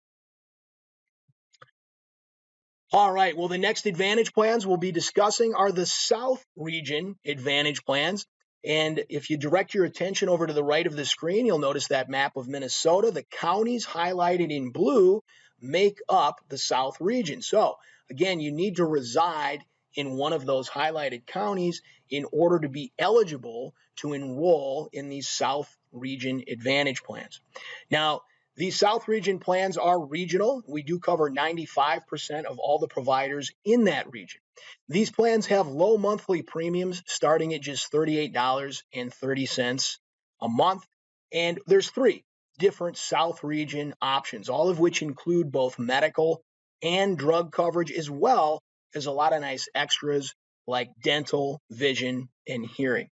All right, well, the next Advantage plans we'll be discussing are the South Region Advantage plans. And if you direct your attention over to the right of the screen, you'll notice that map of Minnesota. The counties highlighted in blue make up the South Region. So, again, you need to reside in one of those highlighted counties in order to be eligible to enroll in these South Region Advantage plans. Now, these South Region plans are regional. We do cover 95% of all the providers in that region. These plans have low monthly premiums starting at just $38.30 a month. And there's 3 different South Region options, all of which include both medical and drug coverage, as well as a lot of nice extras like dental, vision, and hearing.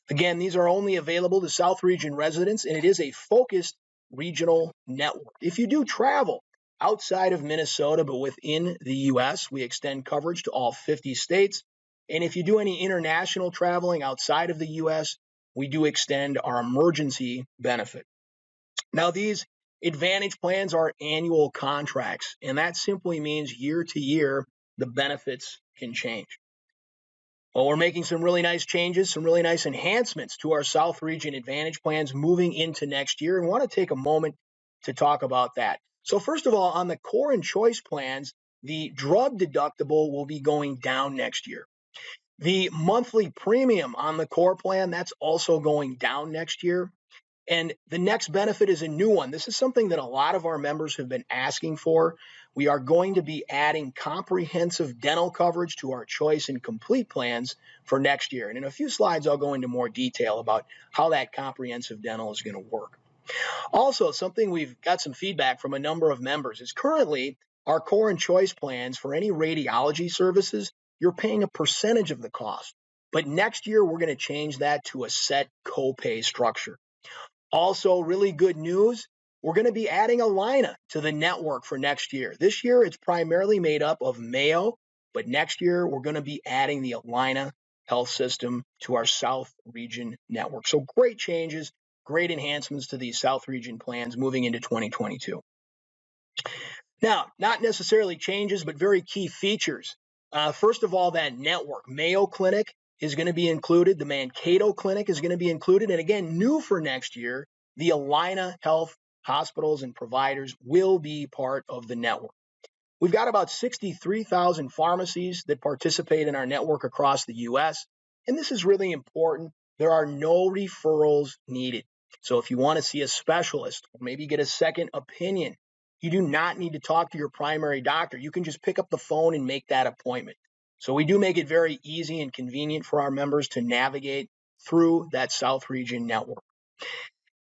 Again, these are only available to South Region residents, and it is a focused regional network. If you do travel outside of Minnesota but within the U.S., we extend coverage to all 50 states. And if you do any international traveling outside of the U.S., we do extend our emergency benefit. Now, these Advantage plans are annual contracts, and that simply means year to year, the benefits can change. Well, we're making some really nice changes, some really nice enhancements to our South Region Advantage plans moving into next year, and want to take a moment to talk about that. So first of all, on the core and choice plans, the drug deductible will be going down next year. The monthly premium on the core plan, that's also going down next year. And the next benefit is a new one. This is something that a lot of our members have been asking for. We are going to be adding comprehensive dental coverage to our choice and complete plans for next year. And in a few slides, I'll go into more detail about how that comprehensive dental is going to work. Also, something we've got some feedback from a number of members is currently our core and choice plans for any radiology services, you're paying a percentage of the cost. But next year, we're going to change that to a set copay structure. Also, really good news, we're going to be adding Allina to the network for next year. This year, it's primarily made up of Mayo, but next year, we're going to be adding the Allina health system to our South Region network. So great changes, great enhancements to these South Region plans moving into 2022. Now, not necessarily changes, but very key features. First of all, that network, Mayo Clinic is going to be included. The Mankato Clinic is going to be included. And again, new for next year, the Allina Health hospitals and providers will be part of the network. We've got about 63,000 pharmacies that participate in our network across the U.S. And this is really important. There are no referrals needed. So if you want to see a specialist or maybe get a second opinion, you do not need to talk to your primary doctor. You can just pick up the phone and make that appointment. So we do make it very easy and convenient for our members to navigate through that South Region network.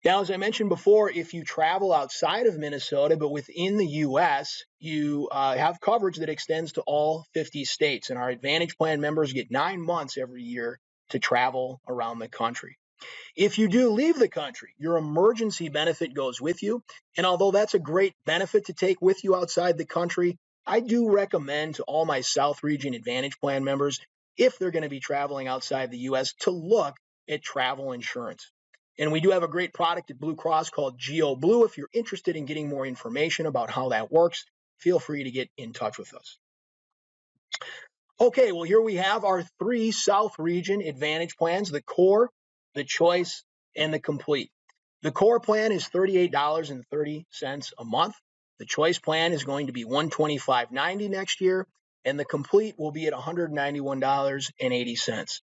Now, as I mentioned before, if you travel outside of Minnesota, but within the U.S., you have coverage that extends to all 50 states. And our Advantage Plan members get 9 months every year to travel around the country. If you do leave the country, your emergency benefit goes with you. And although that's a great benefit to take with you outside the country, I do recommend to all my South Region Advantage Plan members, if they're going to be traveling outside the U.S., to look at travel insurance. And we do have a great product at Blue Cross called Geo Blue. If you're interested in getting more information about how that works, feel free to get in touch with us. Okay, well, here we have our 3 South Region Advantage plans, the core, the choice, and the complete. The core plan is $38.30 a month. The choice plan is going to be $125.90 next year, and the complete will be at $191.80.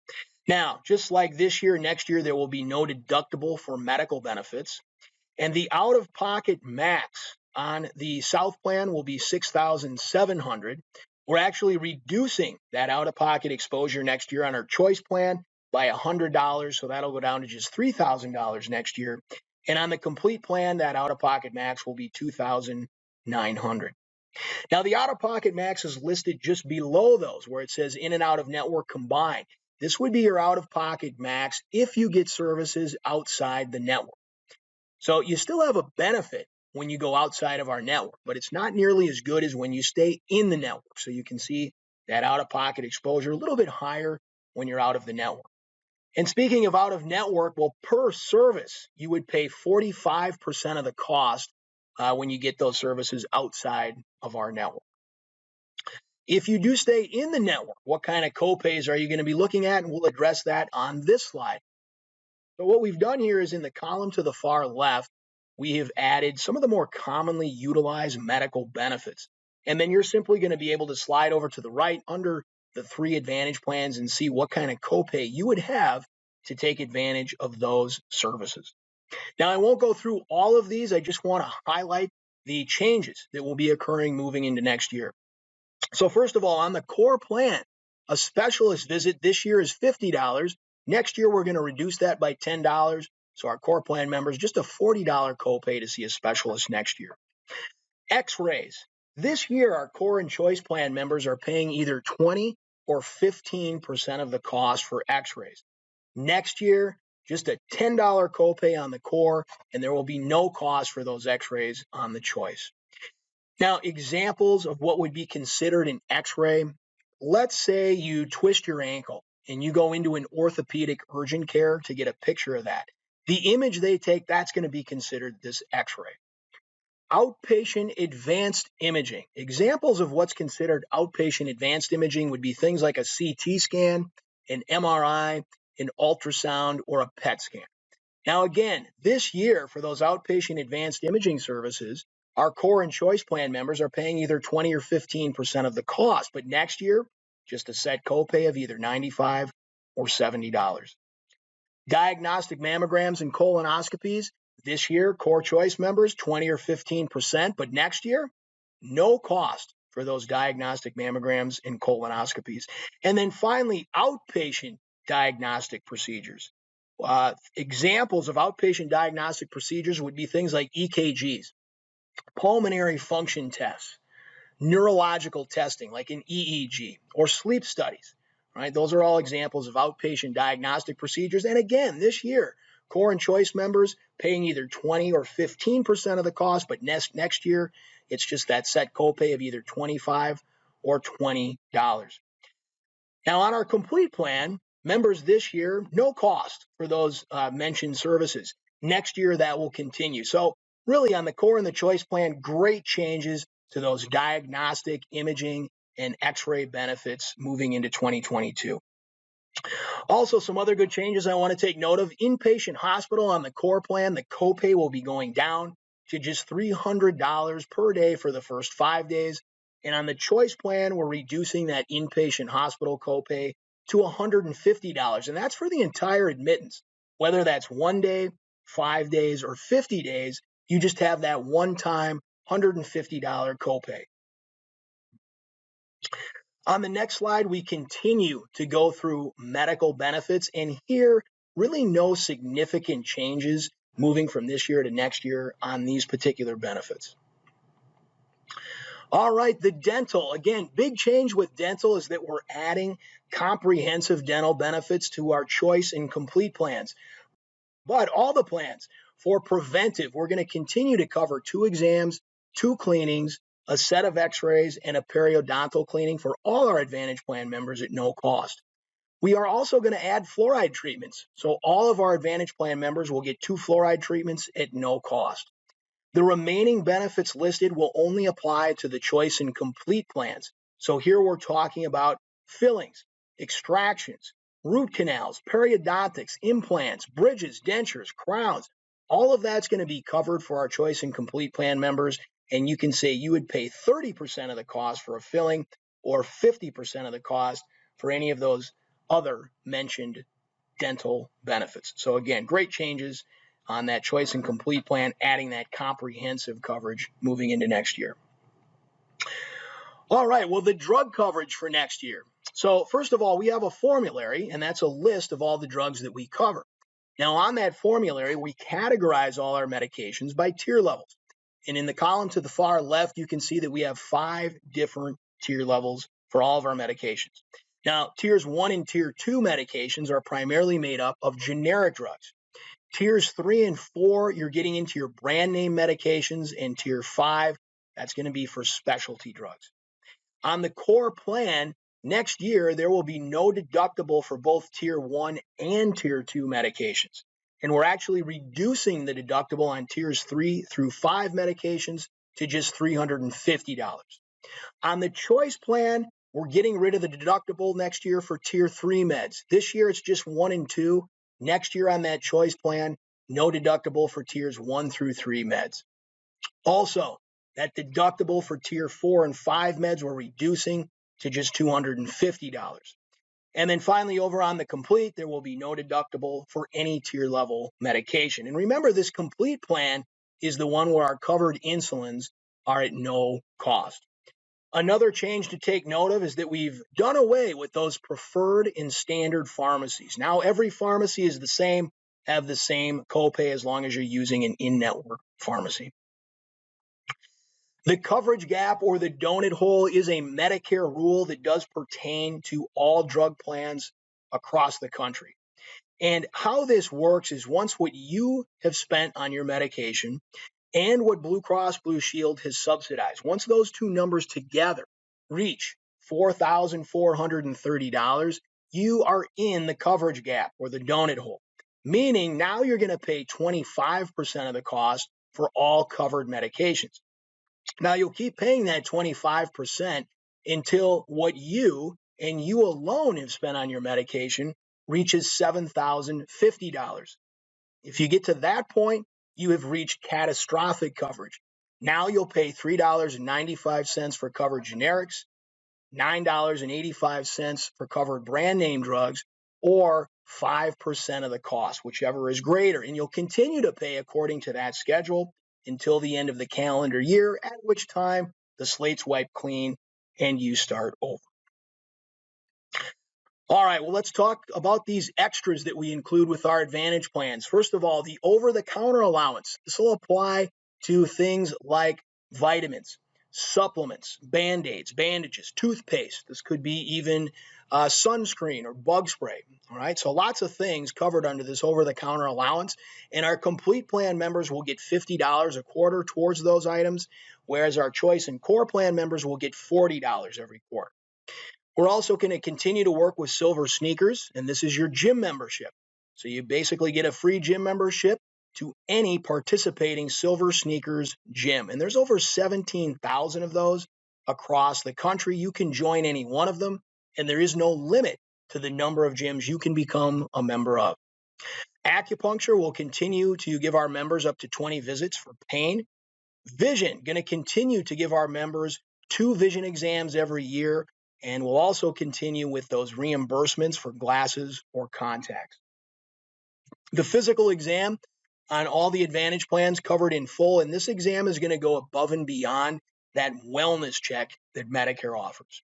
Now, just like this year, next year, there will be no deductible for medical benefits, and the out-of-pocket max on the South plan will be $6,700. We're actually reducing that out-of-pocket exposure next year on our choice plan by $100, so that'll go down to just $3,000 next year. And on the complete plan, that out-of-pocket max will be $2,900. Now, the out-of-pocket max is listed just below those, where it says in and out of network combined. This would be your out-of-pocket max if you get services outside the network. So you still have a benefit when you go outside of our network, but it's not nearly as good as when you stay in the network. So you can see that out-of-pocket exposure a little bit higher when you're out of the network. And speaking of out of network, well, per service, you would pay 45% of the cost when you get those services outside of our network. If you do stay in the network, what kind of copays are you going to be looking at? And we'll address that on this slide. So what we've done here is in the column to the far left, we have added some of the more commonly utilized medical benefits. And then you're simply going to be able to slide over to the right under the 3 Advantage plans and see what kind of copay you would have to take advantage of those services. Now, I won't go through all of these. I just want to highlight the changes that will be occurring moving into next year. So first of all, on the core plan, a specialist visit this year is $50. Next year, we're going to reduce that by $10. So our core plan members, just a $40 copay to see a specialist next year. X-rays. This year, our core and choice plan members are paying either 20 or 15% of the cost for X-rays. Next year, just a $10 copay on the core, and there will be no cost for those X-rays on the choice. Now, examples of what would be considered an X-ray. Let's say you twist your ankle and you go into an orthopedic urgent care to get a picture of that. The image they take, that's going to be considered this X-ray. Outpatient advanced imaging. Examples of what's considered outpatient advanced imaging would be things like a CT scan, an MRI, an ultrasound, or a PET scan. Now, again, this year for those outpatient advanced imaging services, our core and choice plan members are paying either 20 or 15% of the cost, but next year, just a set copay of either $95 or $70. Diagnostic mammograms and colonoscopies, this year, core choice members, 20 or 15%, but next year, no cost for those diagnostic mammograms and colonoscopies. And then finally, outpatient diagnostic procedures. Examples of outpatient diagnostic procedures would be things like EKGs, pulmonary function tests, neurological testing like an EEG, or sleep studies. Right? Those are all examples of outpatient diagnostic procedures. And again, this year, core and choice members paying either 20 or 15% of the cost, but next year, it's just that set copay of either $25 or $20. Now, on our complete plan, members this year, no cost for those mentioned services. Next year, that will continue. So really, on the core and the choice plan, great changes to those diagnostic, imaging, and x-ray benefits moving into 2022. Also, some other good changes I want to take note of. Inpatient hospital on the core plan, the copay will be going down to just $300 per day for the first 5 days. And on the choice plan, we're reducing that inpatient hospital copay to $150. And that's for the entire admittance. Whether that's 1 day, 5 days, or 50 days, you just have that one-time $150 copay. On the next slide, we continue to go through medical benefits, and here, really no significant changes moving from this year to next year on these particular benefits. All right, the dental. Again, big change with dental is that we're adding comprehensive dental benefits to our choice and complete plans. But all the plans for preventive, we're going to continue to cover 2 exams, 2 cleanings, a set of x-rays, and a periodontal cleaning for all our Advantage Plan members at no cost. We are also going to add fluoride treatments. So all of our Advantage Plan members will get 2 fluoride treatments at no cost. The remaining benefits listed will only apply to the choice and complete plans. So here we're talking about fillings, extractions, root canals, periodontics, implants, bridges, dentures, crowns. All of that's going to be covered for our choice and complete plan members. And you can say you would pay 30% of the cost for a filling or 50% of the cost for any of those other mentioned dental benefits. So again, great changes on that choice and complete plan, adding that comprehensive coverage moving into next year. All right, well, the drug coverage for next year. So first of all, we have a formulary, and that's a list of all the drugs that we cover. Now, on that formulary, we categorize all our medications by tier levels. And in the column to the far left, you can see that we have 5 different tier levels for all of our medications. Now, tiers 1 and tier 2 medications are primarily made up of generic drugs. Tiers 3 and 4, you're getting into your brand name medications, and tier 5, that's going to be for specialty drugs. On the core plan, next year, there will be no deductible for both tier 1 and tier 2 medications. And we're actually reducing the deductible on tiers 3 through 5 medications to just $350. On the choice plan, we're getting rid of the deductible next year for tier 3 meds. This year, it's just 1 and 2. Next year on that choice plan, no deductible for tiers 1 through 3 meds. Also, that deductible for tier 4 and 5 meds we're reducing to just $250. And then finally, over on the complete, there will be no deductible for any tier level medication. And remember, this complete plan is the one where our covered insulins are at no cost. Another change to take note of is that we've done away with those preferred and standard pharmacies. Now every pharmacy is the same, have the same copay as long as you're using an in-network pharmacy. The coverage gap or the donut hole is a Medicare rule that does pertain to all drug plans across the country. And how this works is once what you have spent on your medication and what Blue Cross Blue Shield has subsidized, once those 2 numbers together reach $4,430, you are in the coverage gap or the donut hole, meaning now you're going to pay 25% of the cost for all covered medications. Now, you'll keep paying that 25% until what you and you alone have spent on your medication reaches $7,050. If you get to that point, you have reached catastrophic coverage. Now you'll pay $3.95 for covered generics, $9.85 for covered brand name drugs, or 5% of the cost, whichever is greater. And you'll continue to pay according to that schedule until the end of the calendar year, at which time the slate's wiped clean and you start over. All right, well, let's talk about these extras that we include with our Advantage plans. First of all, the over-the-counter allowance. This will apply to things like vitamins, supplements, Band-Aids, bandages, toothpaste. This could be even sunscreen or bug spray. All right, so lots of things covered under this over-the-counter allowance. And our complete plan members will get $50 a quarter towards those items, whereas our choice and core plan members will get $40 every quarter. We're also going to continue to work with Silver Sneakers, and this is your gym membership. So you basically get a free gym membership to any participating Silver Sneakers gym. And there's over 17,000 of those across the country. You can join any one of them, and there is no limit to the number of gyms you can become a member of. Acupuncture will continue to give our members up to 20 visits for pain. Vision, going to continue to give our members 2 vision exams every year. And we'll also continue with those reimbursements for glasses or contacts. The physical exam on all the Advantage plans covered in full, and this exam is going to go above and beyond that wellness check that Medicare offers.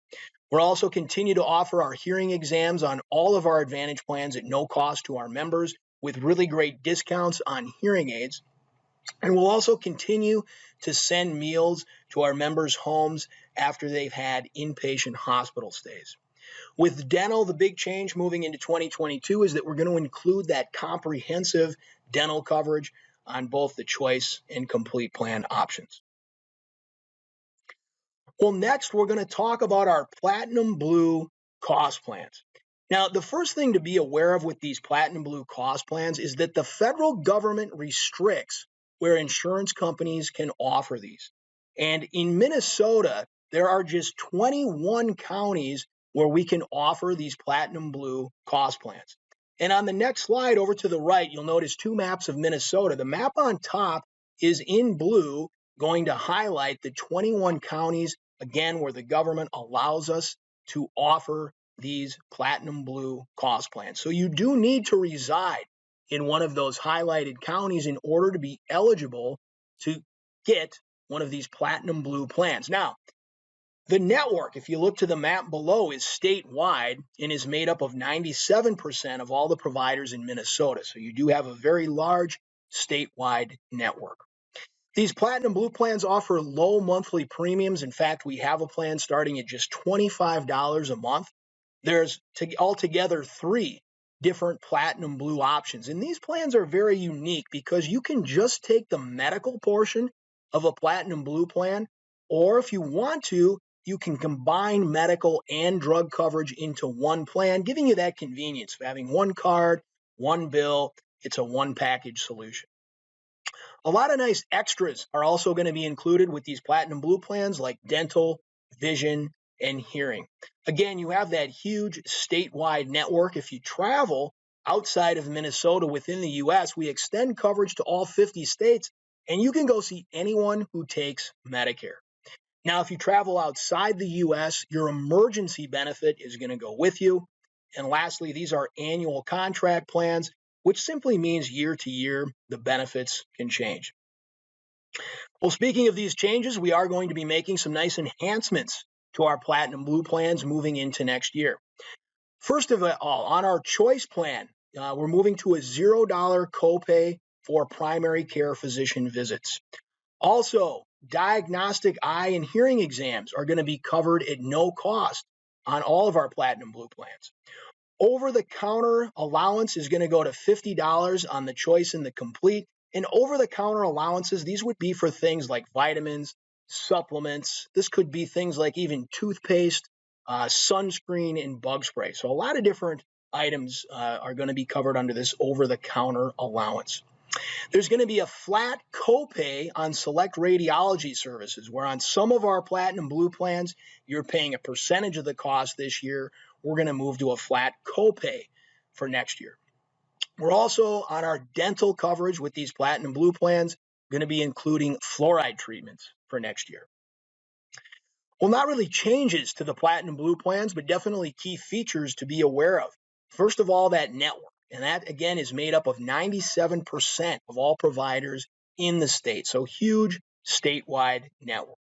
We'll also continue to offer our hearing exams on all of our Advantage plans at no cost to our members with really great discounts on hearing aids. And we'll also continue to send meals to our members' homes after they've had inpatient hospital stays. With dental, the big change moving into 2022 is that we're going to include that comprehensive dental coverage on both the choice and complete plan options. Well, next, we're going to talk about our Platinum Blue cost plans. Now, the first thing to be aware of with these Platinum Blue cost plans is that the federal government restricts where insurance companies can offer these. And in Minnesota, there are just 21 counties where we can offer these Platinum Blue cost plans. And on the next slide over to the right, you'll notice 2 maps of Minnesota. The map on top is in blue, going to highlight the 21 counties, again, where the government allows us to offer these Platinum Blue cost plans. So you do need to reside in one of those highlighted counties in order to be eligible to get one of these Platinum Blue plans. Now, the network, if you look to the map below, is statewide and is made up of 97% of all the providers in Minnesota. So you do have a very large statewide network. These Platinum Blue plans offer low monthly premiums. In fact, we have a plan starting at just $25 a month. There's altogether 3 different Platinum Blue options. And these plans are very unique because you can just take the medical portion of a Platinum Blue plan, or if you want to, you can combine medical and drug coverage into one plan, giving you that convenience of having one card, one bill. It's a one package solution. A lot of nice extras are also going to be included with these Platinum Blue plans, like dental, vision, and hearing. Again, you have that huge statewide network. If you travel outside of Minnesota within the U.S., we extend coverage to all 50 states, and you can go see anyone who takes Medicare. Now, if you travel outside the U.S., your emergency benefit is going to go with you. And lastly, these are annual contract plans, which simply means year to year, the benefits can change. Well, speaking of these changes, we are going to be making some nice enhancements to our Platinum Blue plans moving into next year. First of all, on our choice plan, we're moving to a $0 copay for primary care physician visits. Also, diagnostic eye and hearing exams are going to be covered at no cost on all of our Platinum Blue plans. Over-the-counter allowance is going to go to $50 on the choice and the complete. And over-the-counter allowances, these would be for things like vitamins, supplements. This could be things like even toothpaste, sunscreen, and bug spray. So a lot of different items are going to be covered under this over-the-counter allowance. There's going to be a flat copay on select radiology services, where on some of our Platinum Blue plans, you're paying a percentage of the cost this year. We're going to move to a flat copay for next year. We're also on our dental coverage with these Platinum Blue plans, going to be including fluoride treatments for next year. Well, not really changes to the Platinum Blue plans, but definitely key features to be aware of. First of all, that network. And that, again, is made up of 97% of all providers in the state. So huge statewide network.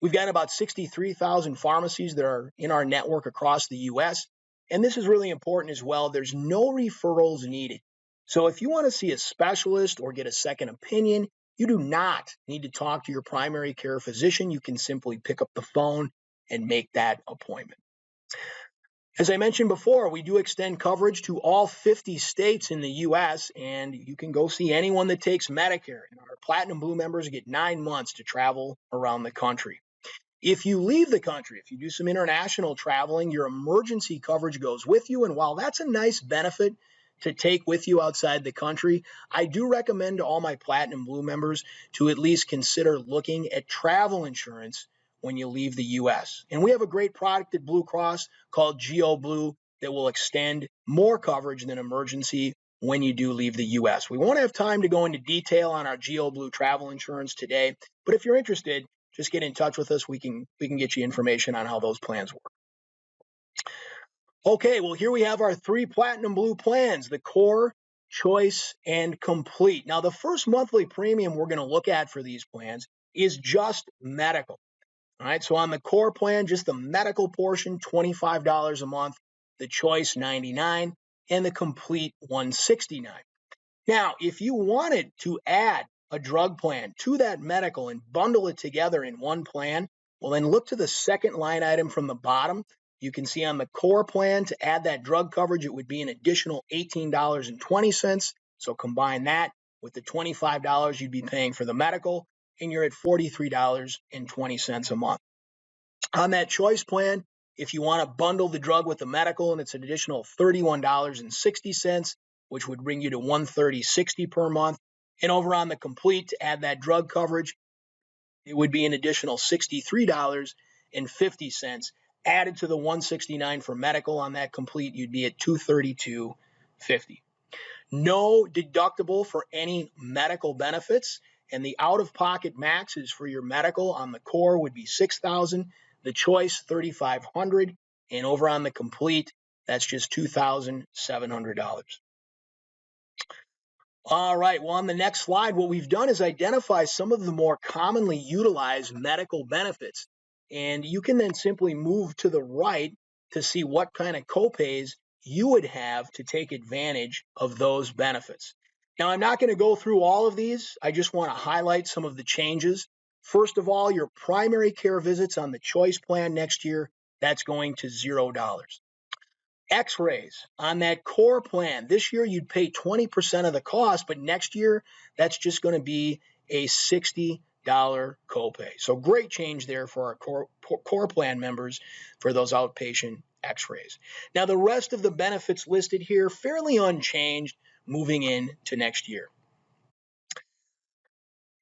We've got about 63,000 pharmacies that are in our network across the U.S. And this is really important as well. There's no referrals needed. So if you want to see a specialist or get a second opinion, you do not need to talk to your primary care physician. You can simply pick up the phone and make that appointment. As I mentioned before, we do extend coverage to all 50 states in the U.S., and you can go see anyone that takes Medicare. And our Platinum Blue members get 9 months to travel around the country. If you leave the country, if you do some international traveling, your emergency coverage goes with you. And while that's a nice benefit to take with you outside the country, I do recommend to all my Platinum Blue members to at least consider looking at travel insurance when you leave the U.S. And we have a great product at Blue Cross called Geo Blue that will extend more coverage than emergency when you do leave the U.S. We won't have time to go into detail on our Geo Blue travel insurance today, but if you're interested, just get in touch with us. We can get you information on how those plans work. Okay, well, here we have our 3 Platinum Blue plans, the Core, Choice, and Complete. Now, the first monthly premium we're going to look at for these plans is just medical. All right, so on the Core plan, just the medical portion, $25 a month, the Choice, $99, and the Complete, $169. Now, if you wanted to add a drug plan to that medical and bundle it together in one plan, well, then look to the second line item from the bottom. You can see on the Core plan, to add that drug coverage, it would be an additional $18.20. So combine that with the $25 you'd be paying for the medical, and you're at $43.20 a month. On that Choice plan, if you want to bundle the drug with the medical, and it's an additional $31.60, which would bring you to $130.60 per month. And over on the Complete, to add that drug coverage, it would be an additional $63.50. Added to the $169 for medical on that Complete, you'd be at $232.50. No deductible for any medical benefits, and the out-of-pocket maxes for your medical on the Core would be $6,000, the Choice $3,500, and over on the Complete, that's just $2,700. All right, well, on the next slide, what we've done is identify some of the more commonly utilized medical benefits, and you can then simply move to the right to see what kind of copays you would have to take advantage of those benefits. Now, I'm not going to go through all of these. I just want to highlight some of the changes. First of all, your primary care visits on the Choice plan next year, that's going to $0. X-rays on that Core plan, this year you'd pay 20% of the cost, but next year that's just going to be a $60 copay. So great change there for our core plan members for those outpatient X-rays. Now, the rest of the benefits listed here, fairly unchanged moving into next year.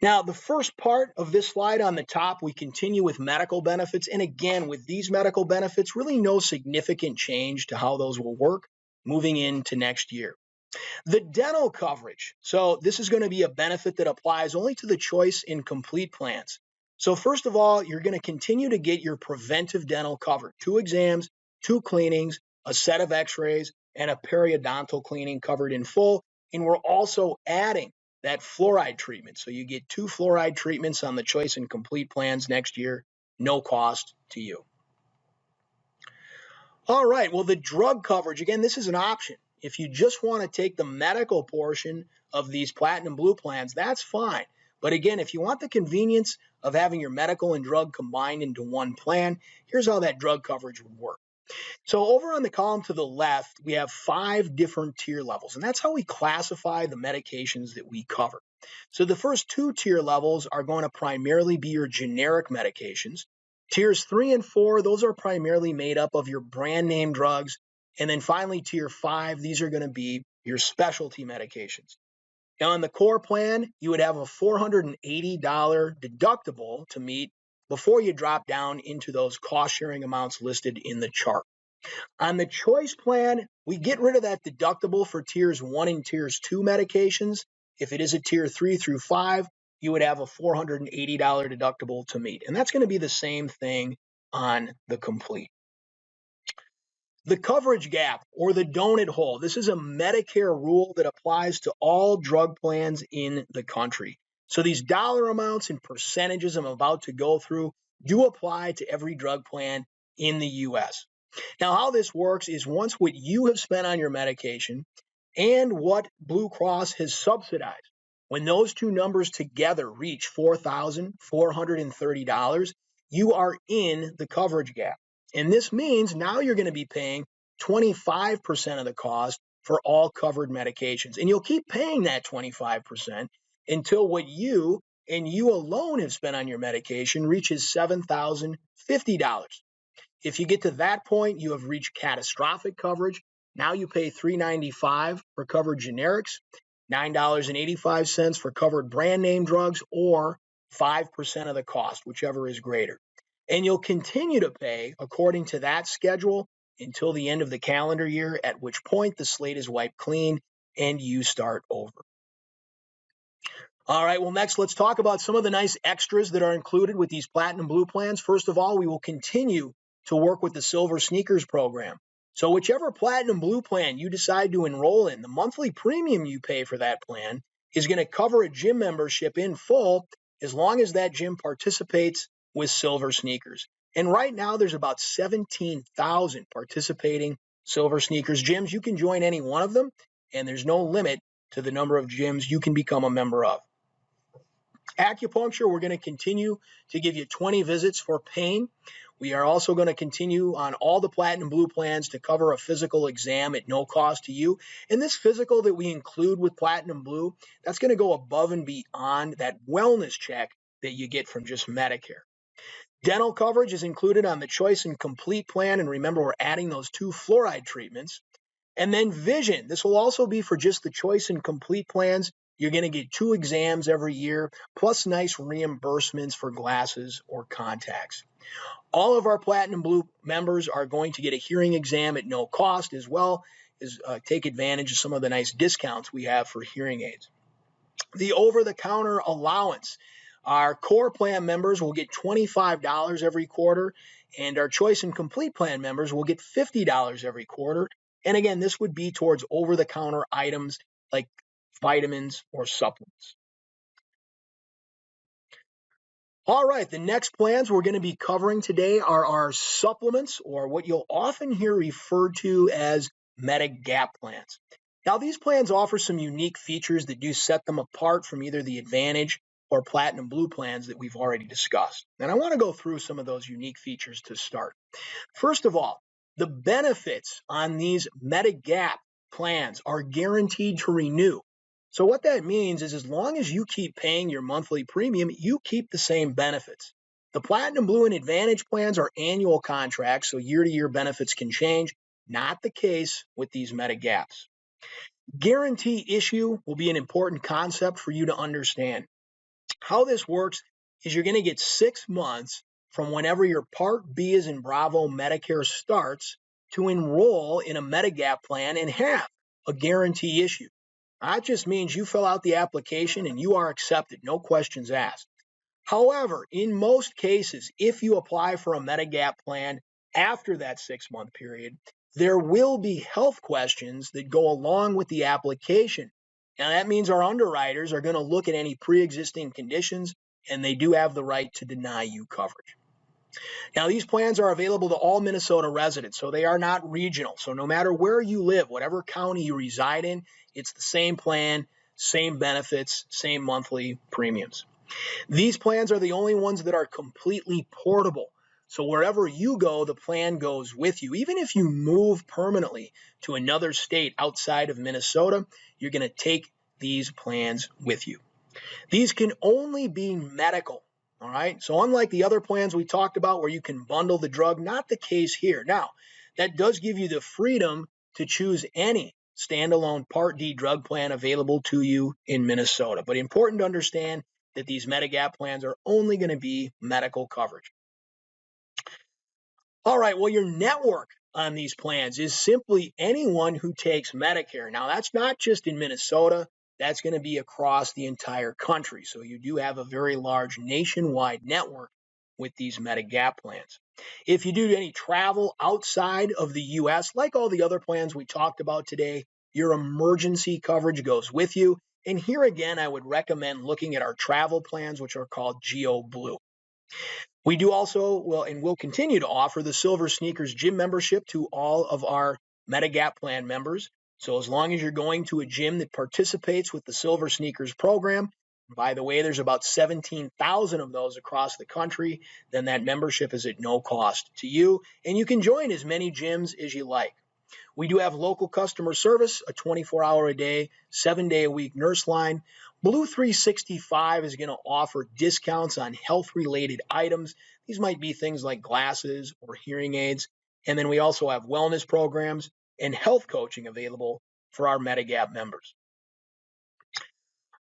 Now, the first part of this slide on the top, we continue with medical benefits. And again, with these medical benefits, really no significant change to how those will work moving into next year. The dental coverage. So this is going to be a benefit that applies only to the Choice and Complete plans. So first of all, you're going to continue to get your preventive dental covered. 2 exams, 2 cleanings, a set of X-rays, and a periodontal cleaning covered in full. And we're also adding that fluoride treatment. So you get 2 fluoride treatments on the Choice and Complete plans next year, no cost to you. All right, well, the drug coverage, again, this is an option. If you just want to take the medical portion of these Platinum Blue plans, that's fine. But again, if you want the convenience of having your medical and drug combined into one plan, here's how that drug coverage would work. So over on the column to the left, we have 5 different tier levels, and that's how we classify the medications that we cover. So the first 2 tier levels are going to primarily be your generic medications. Tiers 3 and 4, those are primarily made up of your brand name drugs. And then finally, tier 5, these are going to be your specialty medications. Now, on the core plan, you would have a $480 deductible to meet before you drop down into those cost-sharing amounts listed in the chart. On the choice plan, we get rid of that deductible for tiers 1 and tiers 2 medications. If it is a tier 3 through 5, you would have a $480 deductible to meet. And that's going to be the same thing on the complete. The coverage gap or the donut hole. This is a Medicare rule that applies to all drug plans in the country. So these dollar amounts and percentages I'm about to go through do apply to every drug plan in the U.S. Now, how this works is once what you have spent on your medication and what Blue Cross has subsidized, when those two numbers together reach $4,430, you are in the coverage gap. And this means now you're going to be paying 25% of the cost for all covered medications. And you'll keep paying that 25% until what you and you alone have spent on your medication reaches $7,050. If you get to that point, you have reached catastrophic coverage. Now you pay $395 for covered generics, $9.85 for covered brand name drugs, or 5% of the cost, whichever is greater. And you'll continue to pay according to that schedule until the end of the calendar year, at which point the slate is wiped clean and you start over. All right, well, next, let's talk about some of the nice extras that are included with these Platinum Blue plans. First of all, we will continue to work with the Silver Sneakers program. So whichever Platinum Blue plan you decide to enroll in, the monthly premium you pay for that plan is going to cover a gym membership in full as long as that gym participates with Silver Sneakers. And right now, there's about 17,000 participating Silver Sneakers gyms. You can join any one of them, and there's no limit to the number of gyms you can become a member of. Acupuncture, we're going to continue to give you 20 visits for pain. We are also going to continue on all the Platinum Blue plans to cover a physical exam at no cost to you. And this physical that we include with Platinum Blue, that's going to go above and beyond that wellness check that you get from just Medicare. Dental coverage is included on the Choice and Complete plan. And remember, we're adding those 2 fluoride treatments. And then vision. This will also be for just the Choice and Complete plans. You're going to get 2 exams every year, plus nice reimbursements for glasses or contacts. All of our Platinum Blue members are going to get a hearing exam at no cost, as well as take advantage of some of the nice discounts we have for hearing aids. The over-the-counter allowance. Our core plan members will get $25 every quarter, and our Choice and Complete plan members will get $50 every quarter. And again, this would be towards over-the-counter items like vitamins or supplements. All right, the next plans we're going to be covering today are our supplements, or what you'll often hear referred to as Medigap plans. Now, these plans offer some unique features that do set them apart from either the Advantage or Platinum Blue plans that we've already discussed. And I want to go through some of those unique features to start. First of all, the benefits on these Medigap plans are guaranteed to renew. So what that means is as long as you keep paying your monthly premium, you keep the same benefits. The Platinum Blue and Advantage plans are annual contracts, so year-to-year benefits can change. Not the case with these Medigaps. Guarantee issue will be an important concept for you to understand. How this works is you're going to get 6 months from whenever your Part B as in Bravo Medicare starts to enroll in a Medigap plan and have a guarantee issue. That just means you fill out the application and you are accepted, no questions asked. However, in most cases, if you apply for a Medigap plan after that 6-month period, there will be health questions that go along with the application. Now, that means our underwriters are going to look at any pre-existing conditions, and they do have the right to deny you coverage. Now, these plans are available to all Minnesota residents, so they are not regional. So no matter where you live, whatever county you reside in, it's the same plan, same benefits, same monthly premiums. These plans are the only ones that are completely portable. So wherever you go, the plan goes with you. Even if you move permanently to another state outside of Minnesota, you're going to take these plans with you. These can only be medical. All right. So unlike the other plans we talked about where you can bundle the drug, not the case here. Now, that does give you the freedom to choose any standalone Part D drug plan available to you in Minnesota. But important to understand that these Medigap plans are only going to be medical coverage. All right, well, your network on these plans is simply anyone who takes Medicare. Now, that's not just in Minnesota, that's going to be across the entire country. So you do have a very large nationwide network with these Medigap plans. If you do any travel outside of the US, like all the other plans we talked about today, your emergency coverage goes with you. And here again, I would recommend looking at our travel plans, which are called Geo Blue. We do also, will continue to offer the Silver Sneakers gym membership to all of our Medigap plan members. So as long as you're going to a gym that participates with the Silver Sneakers program, by the way, there's about 17,000 of those across the country, then that membership is at no cost to you, and you can join as many gyms as you like. We do have local customer service, a 24-hour-a-day, 7-day-a-week nurse line. Blue 365 is going to offer discounts on health-related items. These might be things like glasses or hearing aids. And then we also have wellness programs and health coaching available for our Medigap members.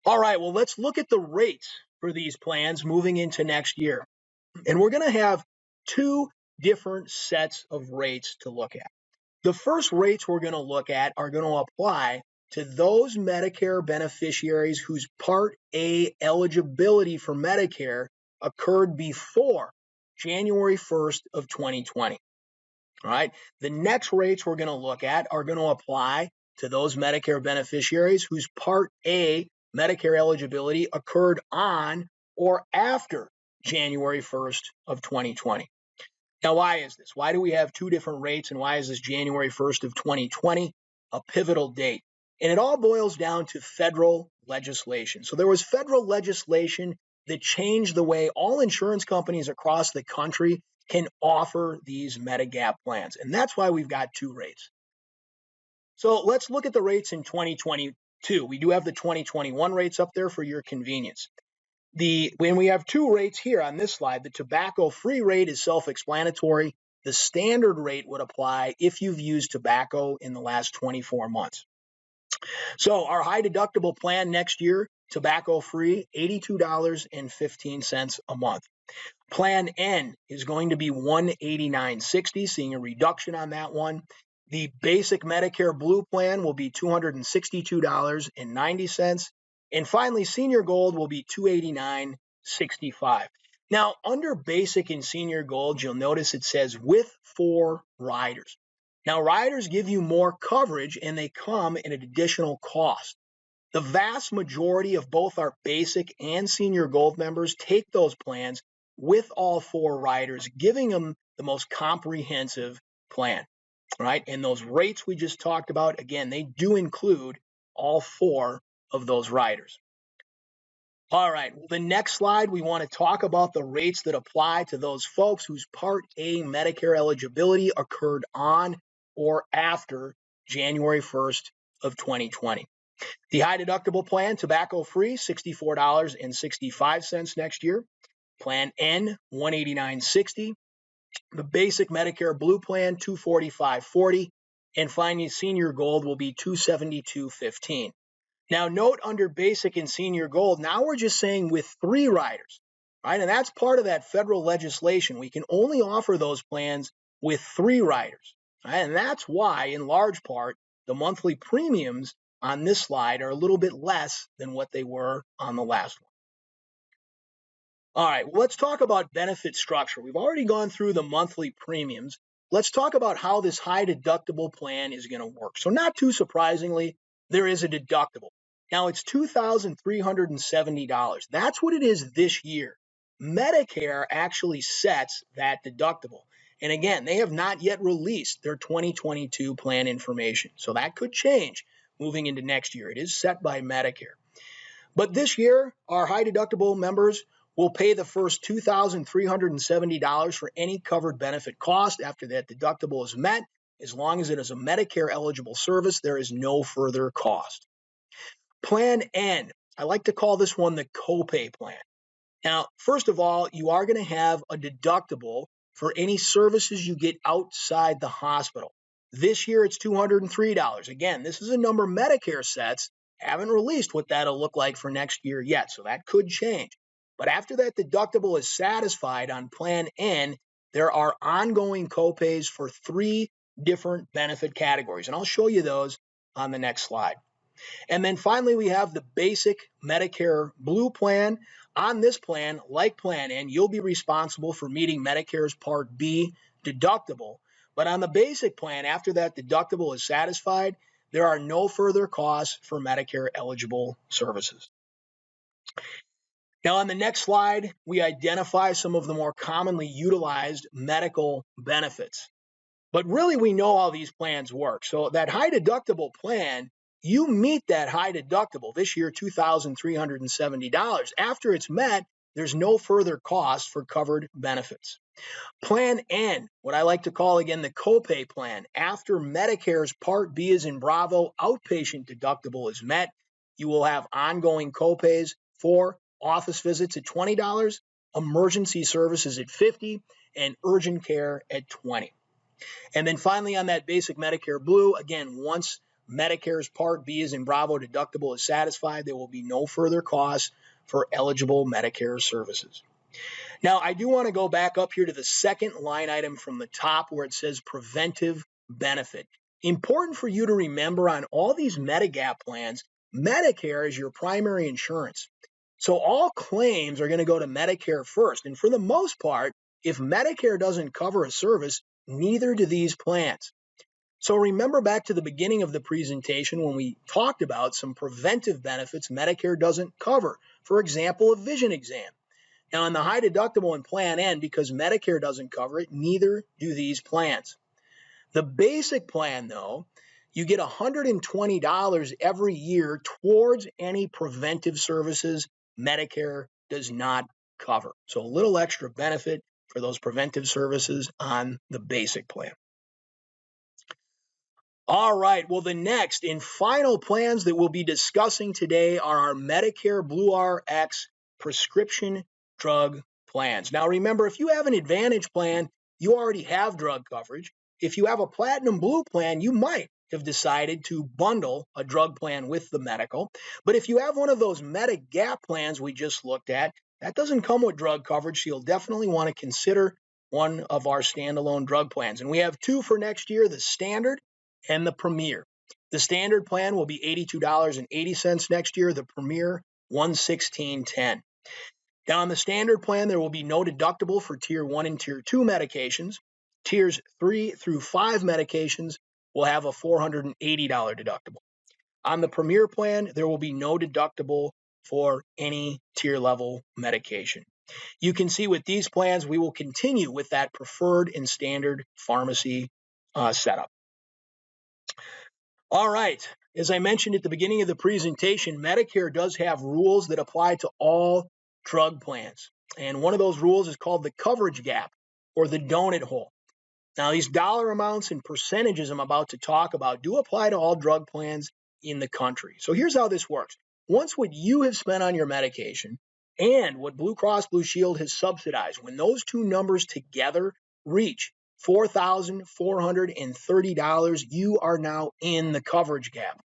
All right, well, let's look at the rates for these plans moving into next year. And we're going to have two different sets of rates to look at. The first rates we're going to look at are going to apply to those Medicare beneficiaries whose Part A eligibility for Medicare occurred before January 1st of 2020. All right. The next rates we're going to look at are going to apply to those Medicare beneficiaries whose Part A Medicare eligibility occurred on or after January 1st of 2020. Now, why is this? Why do we have two different rates, and why is this January 1st of 2020 a pivotal date? And it all boils down to federal legislation. So there was federal legislation that changed the way all insurance companies across the country can offer these Medigap plans. And that's why we've got two rates. So let's look at the rates in 2022. We do have the 2021 rates up there for your convenience. When we have two rates here on this slide, the tobacco-free rate is self-explanatory. The standard rate would apply if you've used tobacco in the last 24 months. So our high deductible plan next year, tobacco-free, $82.15 a month. Plan N is going to be $189.60, seeing a reduction on that one. The basic Medicare Blue plan will be $262.90. And finally, Senior Gold will be $289.65. Now, under Basic and Senior Gold, you'll notice it says with 4 riders. Now, riders give you more coverage, and they come at an additional cost. The vast majority of both our Basic and Senior Gold members take those plans with all 4 riders, giving them the most comprehensive plan. Right? And those rates we just talked about, again, they do include all 4 of those riders. All right, the next slide, we want to talk about the rates that apply to those folks whose Part A Medicare eligibility occurred on or after January 1st of 2020. The high deductible plan, tobacco-free, $64.65 next year. Plan N, $189.60. The basic Medicare Blue plan, $245.40, and finally Senior Gold will be $272.15. Now note under basic and Senior Gold, now we're just saying with 3 riders, right? And that's part of that federal legislation. We can only offer those plans with 3 riders, right? And that's why, in large part, the monthly premiums on this slide are a little bit less than what they were on the last one. All right, well, let's talk about benefit structure. We've already gone through the monthly premiums. Let's talk about how this high deductible plan is going to work. So not too surprisingly, there is a deductible. Now it's $2,370. That's what it is this year. Medicare actually sets that deductible. And again, they have not yet released their 2022 plan information. So that could change moving into next year. It is set by Medicare. But this year, our high deductible members will pay the first $2,370 for any covered benefit cost. After that deductible is met, as long as it is a Medicare eligible service, there is no further cost. Plan N, I like to call this one the copay plan. Now, first of all, you are going to have a deductible for any services you get outside the hospital. This year it's $203. Again, this is a number Medicare sets. Haven't released what that'll look like for next year yet, so that could change. But after that deductible is satisfied on Plan N, there are ongoing copays for 3 different benefit categories, and I'll show you those on the next slide. And then finally, we have the basic Medicare Blue plan. On this plan, like Plan N, you'll be responsible for meeting Medicare's Part B deductible. But on the basic plan, after that deductible is satisfied, there are no further costs for Medicare eligible services. Now, on the next slide, we identify some of the more commonly utilized medical benefits. But really, we know how these plans work. So that high deductible plan, you meet that high deductible, this year $2,370. After it's met, there's no further cost for covered benefits. Plan N, what I like to call again the copay plan, after Medicare's Part B as in Bravo outpatient deductible is met, you will have ongoing copays for office visits at $20, emergency services at $50, and urgent care at $20. And then finally, on that basic Medicare Blue, again, once Medicare's Part B as in Bravo deductible is satisfied, there will be no further costs for eligible Medicare services. Now, I do want to go back up here to the second line item from the top where it says Preventive Benefit. Important for you to remember on all these Medigap plans, Medicare is your primary insurance. So all claims are going to go to Medicare first. And for the most part, if Medicare doesn't cover a service, neither do these plans. So remember back to the beginning of the presentation when we talked about some preventive benefits Medicare doesn't cover. For example, a vision exam. Now, on the high deductible in Plan N, because Medicare doesn't cover it, neither do these plans. The basic plan, though, you get $120 every year towards any preventive services Medicare does not cover. So a little extra benefit for those preventive services on the basic plan. All right, well, the next and final plans that we'll be discussing today are our Medicare Blue RX prescription drug plans. Now, remember, if you have an Advantage plan, you already have drug coverage. If you have a Platinum Blue plan, you might have decided to bundle a drug plan with the medical. But if you have one of those Medigap plans we just looked at, that doesn't come with drug coverage, so you'll definitely want to consider one of our standalone drug plans. And we have 2 for next year, the Standard and the Premier. The Standard plan will be $82.80 next year, the Premier $116.10. Now, on the Standard plan, there will be no deductible for Tier 1 and Tier 2 medications. Tiers 3 through 5 medications will have a $480 deductible. On the Premier plan, there will be no deductible for any tier level medication. You can see with these plans, we will continue with that preferred and standard pharmacy setup. All right, as I mentioned at the beginning of the presentation, Medicare does have rules that apply to all drug plans. And one of those rules is called the coverage gap or the donut hole. Now, these dollar amounts and percentages I'm about to talk about do apply to all drug plans in the country. So here's how this works. Once what you have spent on your medication and what Blue Cross Blue Shield has subsidized, when those two numbers together reach $4,430, you are now in the coverage gap.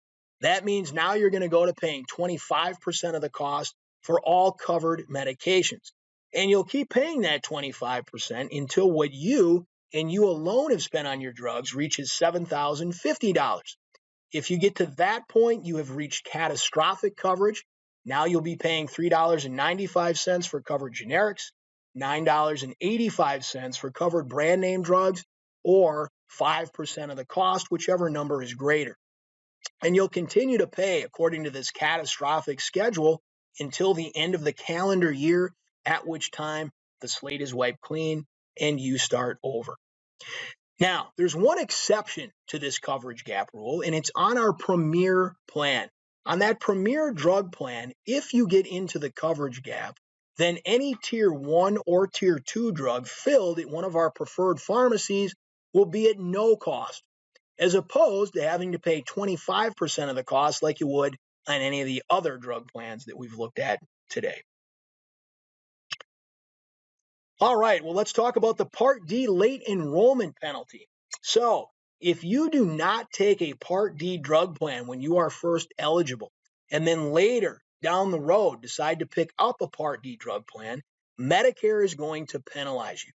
That means now you're going to go to paying 25% of the cost for all covered medications. And you'll keep paying that 25% until what you and you alone have spent on your drugs reaches $7,050. If you get to that point, you have reached catastrophic coverage. Now you'll be paying $3.95 for covered generics, $9.85 for covered brand name drugs, or 5% of the cost, whichever number is greater. And you'll continue to pay according to this catastrophic schedule until the end of the calendar year, at which time the slate is wiped clean and you start over. Now, there's one exception to this coverage gap rule, and it's on our Premier plan. On that Premier drug plan, if you get into the coverage gap, then any Tier 1 or Tier 2 drug filled at one of our preferred pharmacies will be at no cost, as opposed to having to pay 25% of the cost like you would on any of the other drug plans that we've looked at today. All right, well, let's talk about the Part D late enrollment penalty. So if you do not take a Part D drug plan when you are first eligible, and then later down the road decide to pick up a Part D drug plan, Medicare is going to penalize you.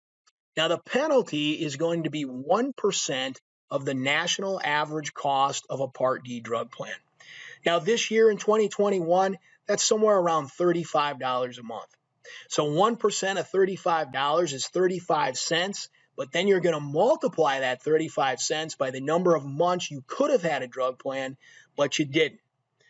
Now, the penalty is going to be 1% of the national average cost of a Part D drug plan. Now, this year in 2021, that's somewhere around $35 a month. So 1% of $35 is 35 cents, but then you're going to multiply that 35 cents by the number of months you could have had a drug plan, but you didn't.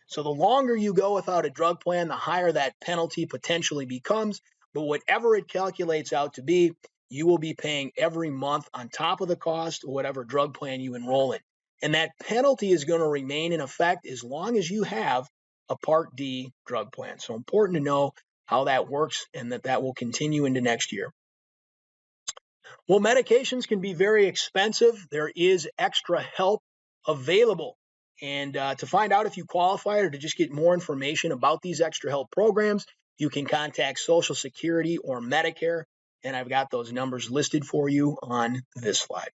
So the longer you go without a drug plan, the higher that penalty potentially becomes. But whatever it calculates out to be, you will be paying every month on top of the cost of whatever drug plan you enroll in. And that penalty is going to remain in effect as long as you have a Part D drug plan. So important to know how that works and that will continue into next year. Well, medications can be very expensive. There is extra help available. And to find out if you qualify or to just get more information about these extra help programs, you can contact Social Security or Medicare. And I've got those numbers listed for you on this slide.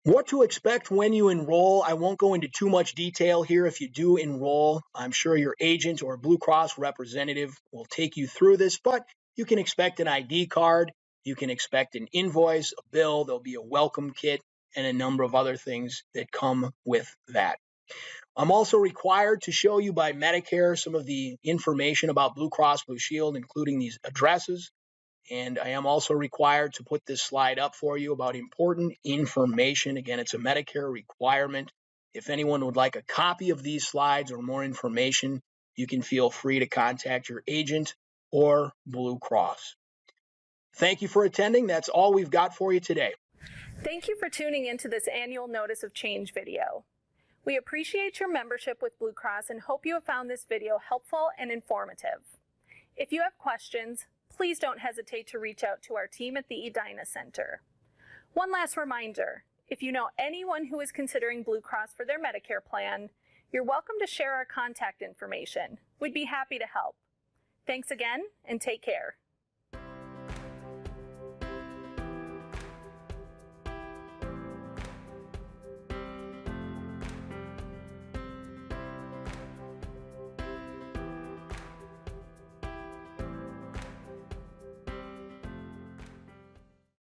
What to expect when you enroll. I won't go into too much detail here. If you do enroll, I'm sure your agent or Blue Cross representative will take you through this, but you can expect an ID card. You can expect an invoice, a bill. There'll be a welcome kit and a number of other things that come with that. I'm also required to show you by Medicare some of the information about Blue Cross Blue Shield, including these addresses. And I am also required to put this slide up for you about important information. Again, it's a Medicare requirement. If anyone would like a copy of these slides or more information, you can feel free to contact your agent or Blue Cross. Thank you for attending. That's all we've got for you today. Thank you for tuning into this annual Notice of Change video. We appreciate your membership with Blue Cross and hope you have found this video helpful and informative. If you have questions, please don't hesitate to reach out to our team at the Edina Center. One last reminder, if you know anyone who is considering Blue Cross for their Medicare plan, you're welcome to share our contact information. We'd be happy to help. Thanks again, and take care.